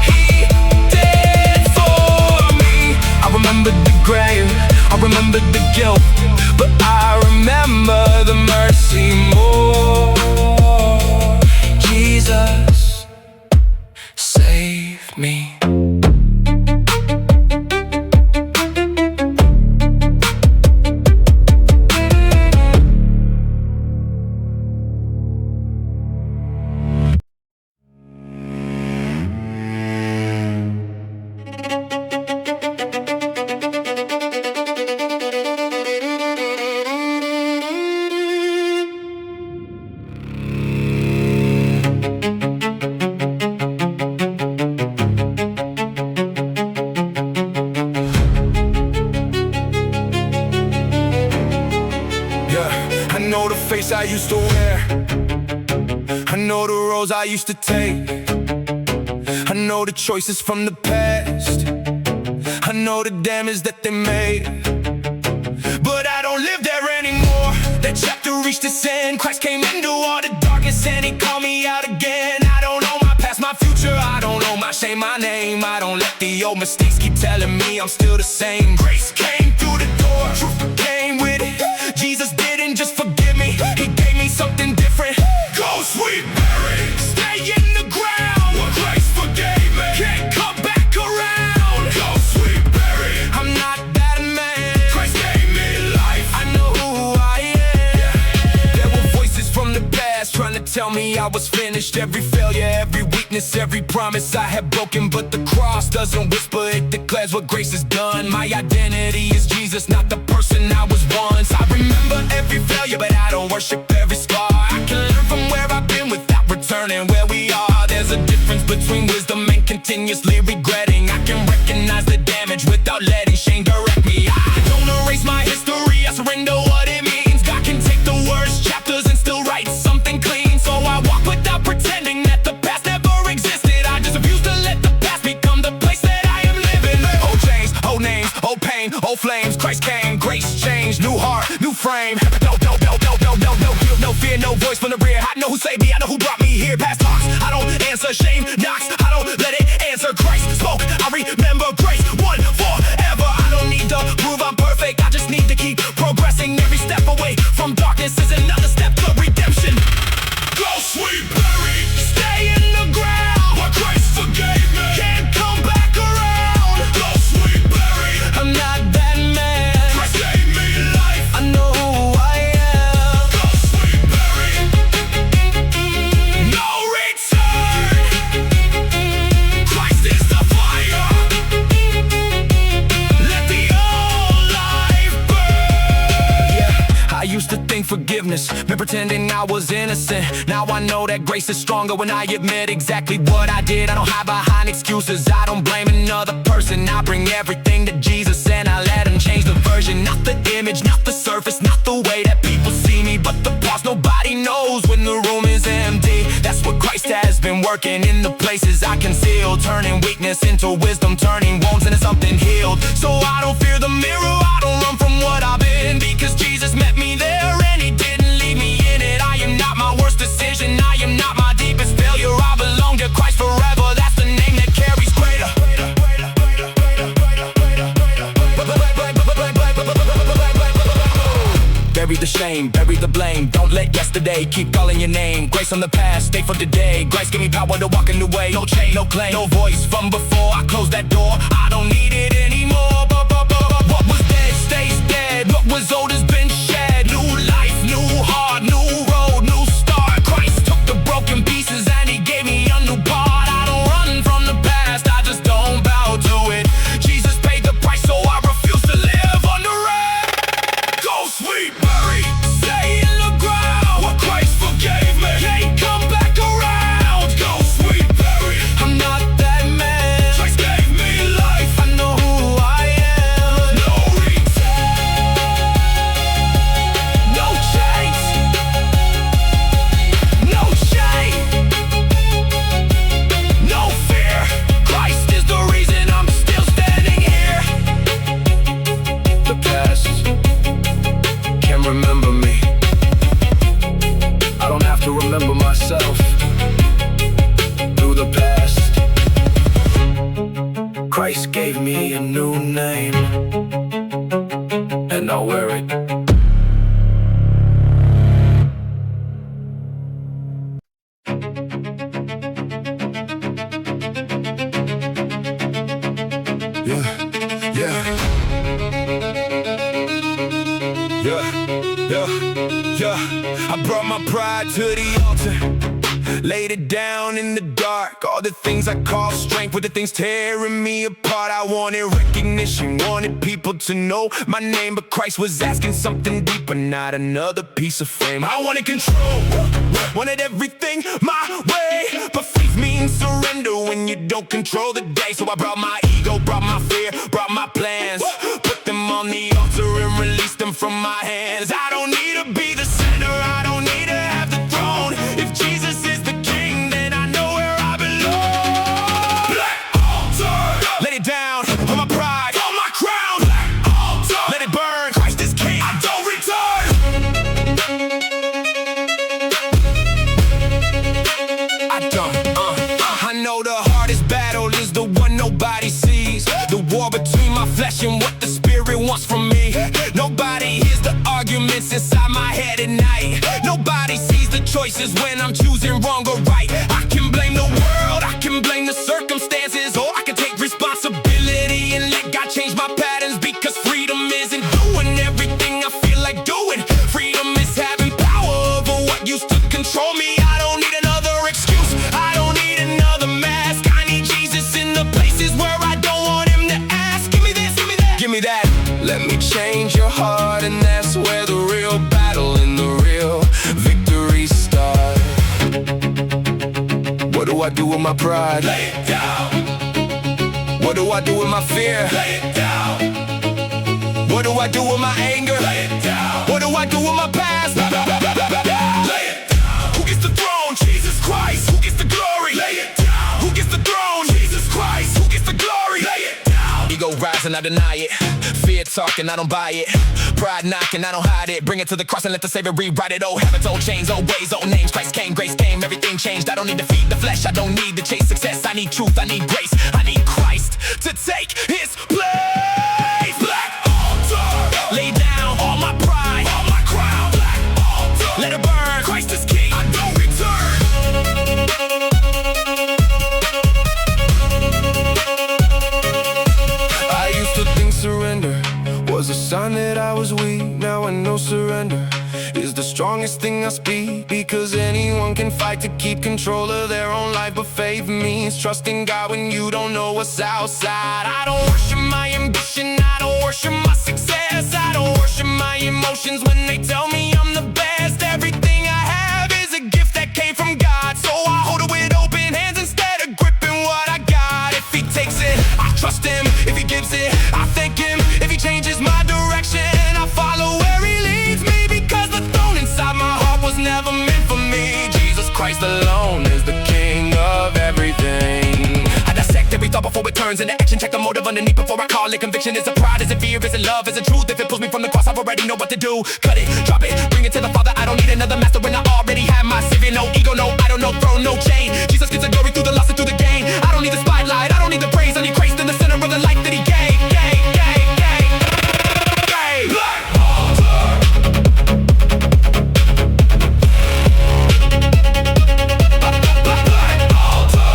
He did for me. I remember the grave, I remember know the face I used to wear, I know the roads I used to take, I know the choices from the past, I know the damage that they made. But I don't live there anymore. That chapter reached its end. Christ came into all the darkness and he called me out again. I don't know my past, my future, I don't know my shame, my name. I don't let the old mistakes keep telling me I'm still the same. Grace came through the door, truth came with it. Jesus didn't just forgive me, he gave me something different. Go sweet Mary, stay in the ground. What grace forgave me can't come back around. Go sweet Mary, I'm not that man. Christ gave me life, I know who I am. There were voices from the past trying to tell me I was finished. Every failure, every weakness, every promise I had broken. But the cross doesn't whisper, it declares what grace has done. My identity is Jesus, not the person I was once. I remember every failure, but I don't worship every scar. I can learn from where I've been without returning where we are. There's a difference between wisdom and continuously regretting. I can recognize the damage without letting shame direct me. I don't erase my history, I surrender what it means. God can take the worst chapters and still write something clean. So I walk without pretending that the past never existed. I just refuse to let the past become the place that I am living. Old chains, old names, old pain, old flames. Christ came, grace changed, new heart, new frame. No guilt, no fear, no voice from the rear. I know who saved me, I know who brought me here. Past talks, I don't answer. Shame knocks, I don't let it answer. Christ spoke, I remember grace, one forever. I don't need to prove I'm perfect, I just need to keep progressing. Every step away from darkness is another step to redemption. Go sweet Mary, stay in the ground. What grace forgave me can't come back around. Go sweet Mary, I'm not that man. Christ gave me life, I know who I am. Go sweet Mary, no return. Christ is the fire, let the old life burn. Yeah, I used to think forgiveness meant pretending I was innocent. Now I know that grace is stronger when I admit exactly what I did. I don't hide behind excuses, I don't blame another person. I bring everything to Jesus and I let him change the version. Not the image, not the surface, not the way that people see me, but the pause nobody knows when the room is empty. That's what Christ has been working in the places I conceal, turning weakness into wisdom, turning wounds into something healed. So I don't fear the mirror, I don't run from what I've been, because Jesus met me there and he didn't leave me in it. I am not my worst decision, I am not my deepest failure. I belong to Christ forever, that's the name that carries greater. Bury the shame, bury the blame. Don't let yesterday keep calling your name. Grace on the past, stay for today. Grace give me power to walk a new way. No chain, no claim, no voice from before. I close that door, I don't need it anymore. What was dead stays dead. What was old has been shed. New life, new heart, new road, new start. Christ took the broken pieces and he gave me a new part. I don't run from the past, I just don't bow to it. Jesus paid the price, so I refuse to live under it. Go sweet Mary, stay in the ground. What Christ forgave me can't come back around. Go sweet Mary, I'm not that man. Christ gave me life, I know who I am. No return, no chains, no shame, no fear. Christ is the reason I'm still standing here. The past can remember me, I don't have to remember myself. Through the past, Christ gave me a new name, and I'll wear it. I brought my pride to the altar, laid it down in the dark. All the things I call strength were the things tearing me apart. I wanted recognition, wanted people to know my name, but Christ was asking something deeper, not another piece of fame. I wanted control, wanted everything my way, but faith means surrender when you don't control the day. So I brought my ego, brought my fear, brought my plans, put them on the altar and released them from my hands. I don't need to be the center silence inside my head at night. Nobody sees the choices when I'm choosing wrong or right. I can blame the world, I can blame the circumstances, or I can take responsibility and let God change my patterns. Because freedom isn't doing everything I feel like doing. Freedom is having power over what used to control me. I don't need another excuse, I don't need another mask. I need Jesus in the places where I don't want him to ask. Give me this, give me that, give me that. Let me change your heart, and that's where the real battle and the real victory start. What do I do with my pride? Lay it down. What do I do with my fear? Lay it down. What do I do with my anger? Lay it down. What do I do with my past? Lay it down. Who gets the throne? Jesus Christ. Who gets the glory? Lay it down. Who gets the throne? Jesus Christ. Who gets the glory? Lay it down. Ego rising, I deny it. Fear talking, I don't buy it. Pride knocking, I don't hide it. Bring it to the cross and let the Savior rewrite it. Old habits, old chains, old ways, old names. Christ came, grace came, everything changed. I don't need to feed the flesh, I don't need to chase success. I need truth, I need grace, I need Christ to take his place. Black altar, lay down all my pride, all my crown. Black altar, let it burn. Christ is king, I don't return. I used to think surrender was a sign that I was weak. Now I know surrender is the strongest thing I speak. Because anyone can fight to keep control of their own life, but faith means trusting God when you don't know what's outside. I don't worship my ambition, I don't worship my success. I don't worship my emotions when they tell me I'm the best. Everything I have is a gift that came from God, so I hold it with open hands instead of gripping what I got. If he takes it, I trust him. If he gives it, I thank him. If he changes my direction, I follow where he leads me. Because the throne inside my heart was never meant for me. Jesus Christ alone is the king of everything. I dissect every thought before it turns into action. Check the motive underneath before I call it. Conviction, is it pride, is it fear, is it love, is it truth? If it pulls me from the cross, I already know what to do. Cut it, drop it, bring it to the Father. I don't need another master when I already have my Savior. No ego, no idol, no throne, no chain. Jesus gets the glory through the loss and through the gain. I don't need the spotlight, I don't need the praise. I need Christ in the center of the life that he gave. Black altar. Black altar.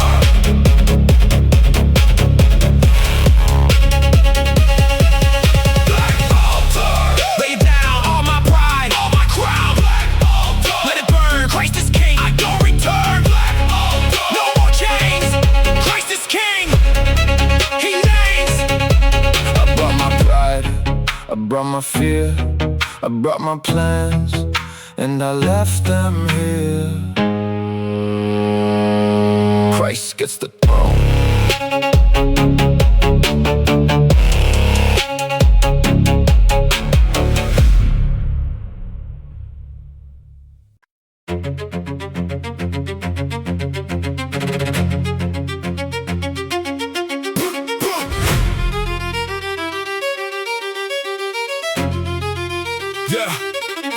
Black altar. Lay down all my pride, all my crown. Black altar. Let it burn. Christ is king, I don't return. Black altar. No more chains. Christ is king. He reigns. I brought my pride, I brought my fear, I brought my plans, and I left them here. Christ gets the throne.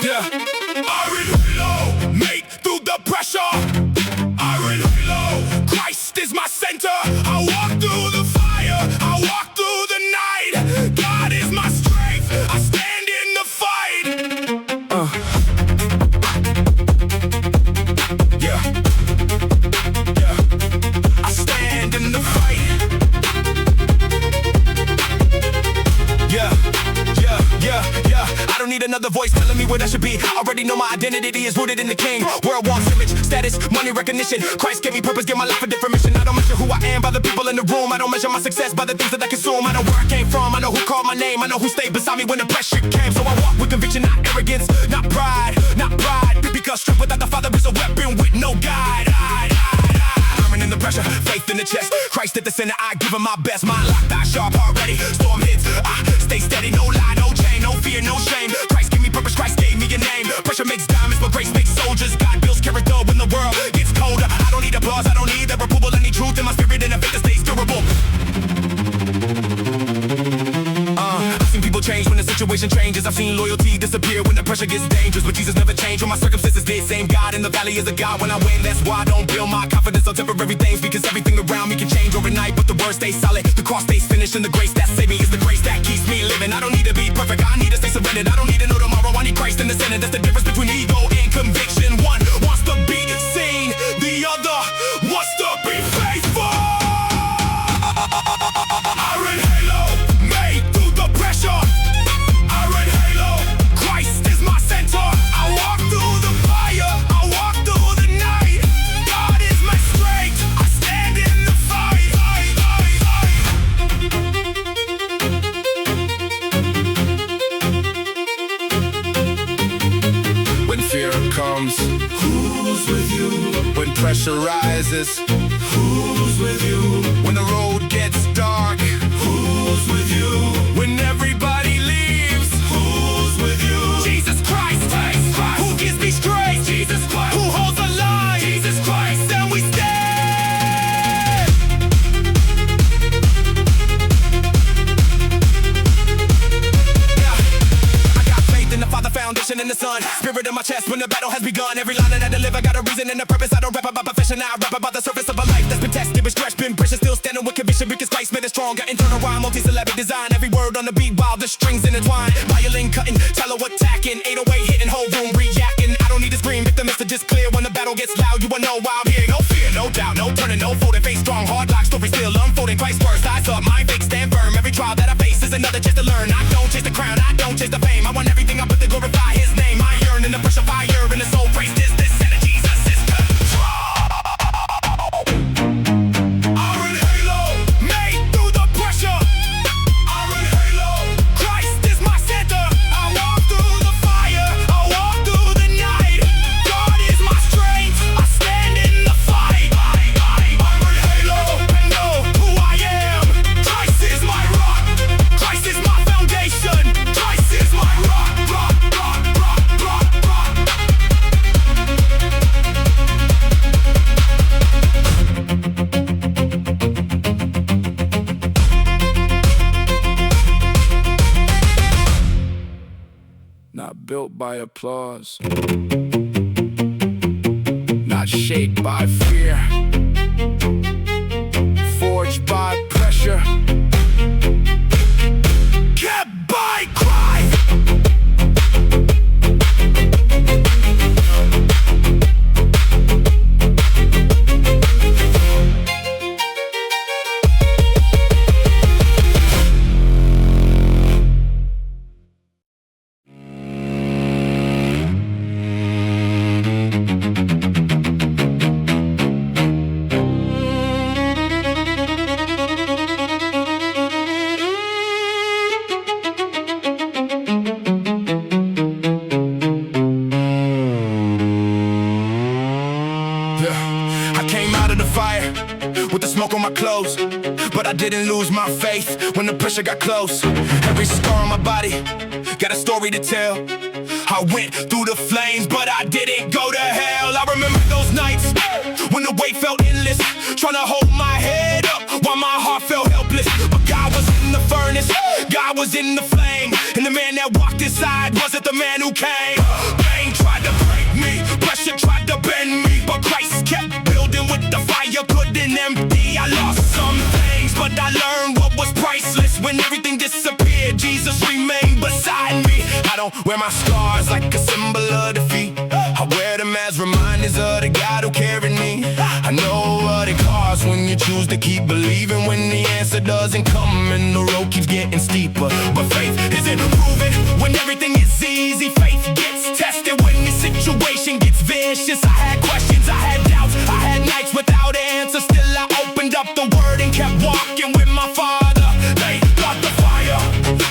Yeah, I relocate through the pressure. I relocate. Christ is my center. I walk through the fire. I walk through the night. God is my strength. I stand in the fight. Yeah. I stand in the fight. Yeah. I don't need another voice telling me what I should be. I already know my identity is rooted in the king. World wants image, status, money, recognition. Christ gave me purpose, gave my life a different mission. I don't measure who I am by the people in the room. I don't measure my success by the things that I consume. I know where I came from, I know who called my name. I know who stayed beside me when the pressure came. So I walk with conviction, not arrogance, not pride, not pride. Because strength without the Father is a weapon with no guide. Iron in the pressure, faith in the chest. Christ at the center, I give him my best. Mind locked, eye sharp, heart ready. Storm hits, I stay steady, no lie, no chain, no fear, no shame. Christ gave me purpose, Christ gave me a name. Pressure makes diamonds, but grace makes soldiers. God builds character when the world gets colder. I don't need applause, I don't need their approval. I need truth in my spirit and a faith that stays durable. I've seen people change when the situation changes. I've seen loyalty he disappeared when the pressure gets dangerous. But Jesus never changed when my circumstances did. Same God in the valley is a God when I win. That's why I don't build my confidence on temporary things, because everything around me can change overnight, but the word stays solid. The cross stays finished, and the grace that saved me is the grace that keeps me living. I don't need to be perfect, I need to stay surrendered. I don't need to know tomorrow, I need Christ in the center. That's the difference between ego and conviction. One wants to be seen, the other wants to be faithful. Iron halo, made through the pressure. Iron halo, Christ is my center. I walk through the fire, I walk through the night. God is my strength, I stand in the fight. When fear comes, who's with you? When pressure rises, who's with you? When the road gets dark, who's with you? When everybody leaves, who's with you? Jesus Christ, who gives me strength? Jesus Christ, who holds the line? Jesus Christ, and we stand. I got faith in the Father, foundation in the Son, Spirit in my chest when the battle has begun. Every line that I deliver got a reason and a purpose. I don't rap about profession, I rap about the surface of a life that's been tested, been stretched, been precious, still standing with conviction because Christ made it stronger. Internal rhyme, multi-syllabic design, every word on the beat while the strings intertwine. Violin cutting, cello attacking, 808 hitting, whole room reacting. I don't need to scream if the message is clear. When the battle gets loud, you will know why I'm here. No fear, no doubt, no turning, no folding. Face strong, hard lock, story still unfolding. Christ first, eyes up, mind fake, stand firm. Every trial that I face is another chance to learn. I don't chase the crown, I don't chase the fame. I want everything I put to glorify His name. I yearn in the pressure fire in the soul. Praise this and Jesus is control. Iron halo, made through the pressure. Iron halo, Christ is my center. I walk through the fire, I walk through the night. God is my strength, I stand in the fight. Iron halo, and know who I am. Christ is my rock, Christ is my foundation. Christ is my rock, rock, rock, rock, rock, rock. Not built by applause, not shaped by fear, forged by pressure, kept by Christ. I came out of the fire with the smoke on my clothes, but I didn't lose my faith when the pressure got close. Every scar on my body got a story to tell. I went through the flames, but I didn't go to hell. I remember those nights when the weight felt endless, trying to hold my head up while my heart felt helpless. But God was in the furnace, God was in the flame, and the man that walked inside wasn't the man who came. Pain tried to break me, pressure tried to bend me, but Christ kept building with the fire, good and empty. I lost some things, but I learned what was priceless. When everything disappeared, Jesus remained beside me. I don't wear my scars like a symbol of defeat, I wear them as reminders of the God who carried me. I know what it costs when you choose to keep believing, when the answer doesn't come and the road keeps getting steeper. But faith isn't proven when everything is easy. Faith gets tested when the situation gets vicious. I had questions, I had doubts, I had nights without answers. Still I opened up the word and kept walking with my Father. They thought the fire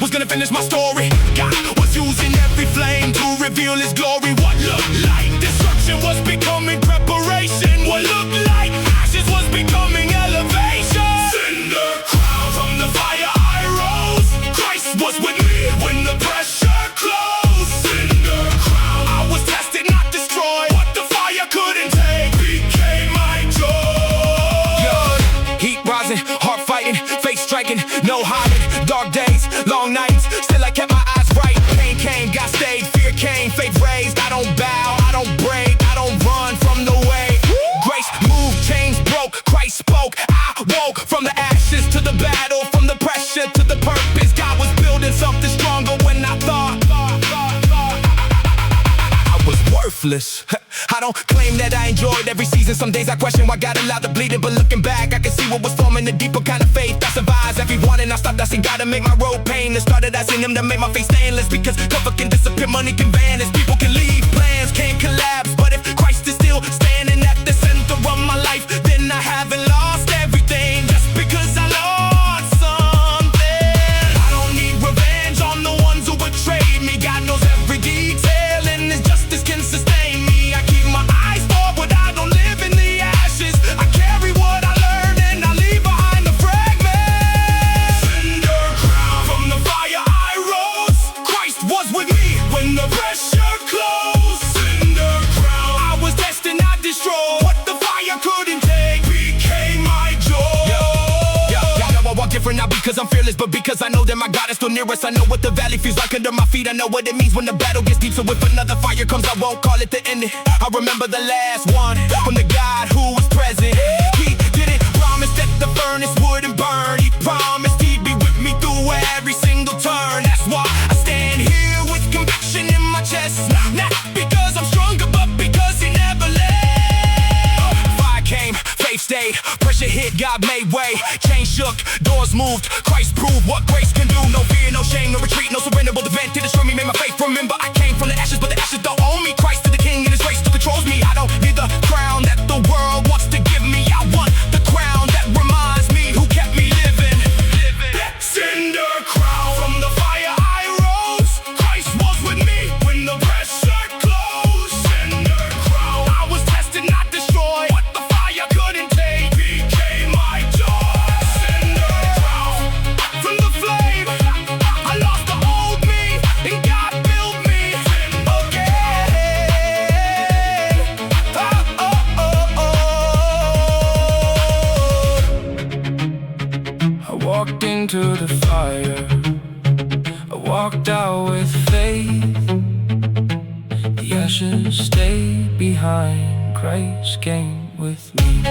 was gonna finish my story. God was using every flame to reveal His glory. What looked like destruction was becoming preparation. What looked like ashes was becoming elevation. Cinder crown, from the fire I rose. Christ was with me when the pressure closed. Cinder crown, I was tested, not destroyed. What the fire couldn't take became my joy. Heat rising, heart fighting, face striking, no hiding. Dark days, long nights, still I kept my eyes bright. Pain came, got stayed, ruthless. I don't claim that I enjoyed every season. Some days I question why God allowed the bleeding, but looking back, I can see what was forming a deeper kind of faith that survives everyone. And I stopped asking God to make my road painless. Started asking Him to make my face stainless, because comfort can disappear, money can vanish, people can leave, plans can't collapse. But if Christ is still standing at the center of my life, then I haven't lost everything just because I lost something. I don't need revenge on the ones who betrayed me. God knows every detail, and His justice can sustain me. I keep my eyes forward, I don't live in the ashes. I carry what I learned and I leave behind the fragments. Cinder crown, from the fire I rose. Christ was with me when the pressure closed. Cinder crown, I was destined, not destroyed. What the fire couldn't take became my joy. I walk different, not because I'm fearless, but because I know that my God is still near us. I know what the valley feels like under my feet. I know what it means when the battle gets deep. So if another fire comes, I won't call it the ending. I remember the last one from the God who was present. He didn't promise that the furnace wouldn't burn. He promised He'd be with me through every single turn. That's why I stand here with conviction in my chest. Not because I'm stronger, but because He never left. Fire came, faith stayed, pressure hit, God made way. Chains shook, doors moved, Christ proved what grace can do. No fear, no shame, no retreat, no surrender will event to destroy me, made my faith. Remember, I came from the ashes, but the ashes don't own me. Christ is the King and His grace still controls me. I don't need the crown that the world wants to give me. I want the crown that reminds me who kept me living. Cinder crown, from the fire I rose. Christ was with me when the pressure closed. Cinder crown, I was tested, not destroyed. What the fire couldn't take became my joy. Cinder crown, from the flame I lost the old me, and God built me again. I walked into the fire, I walked out with faith. The ashes stayed behind, Christ came with me.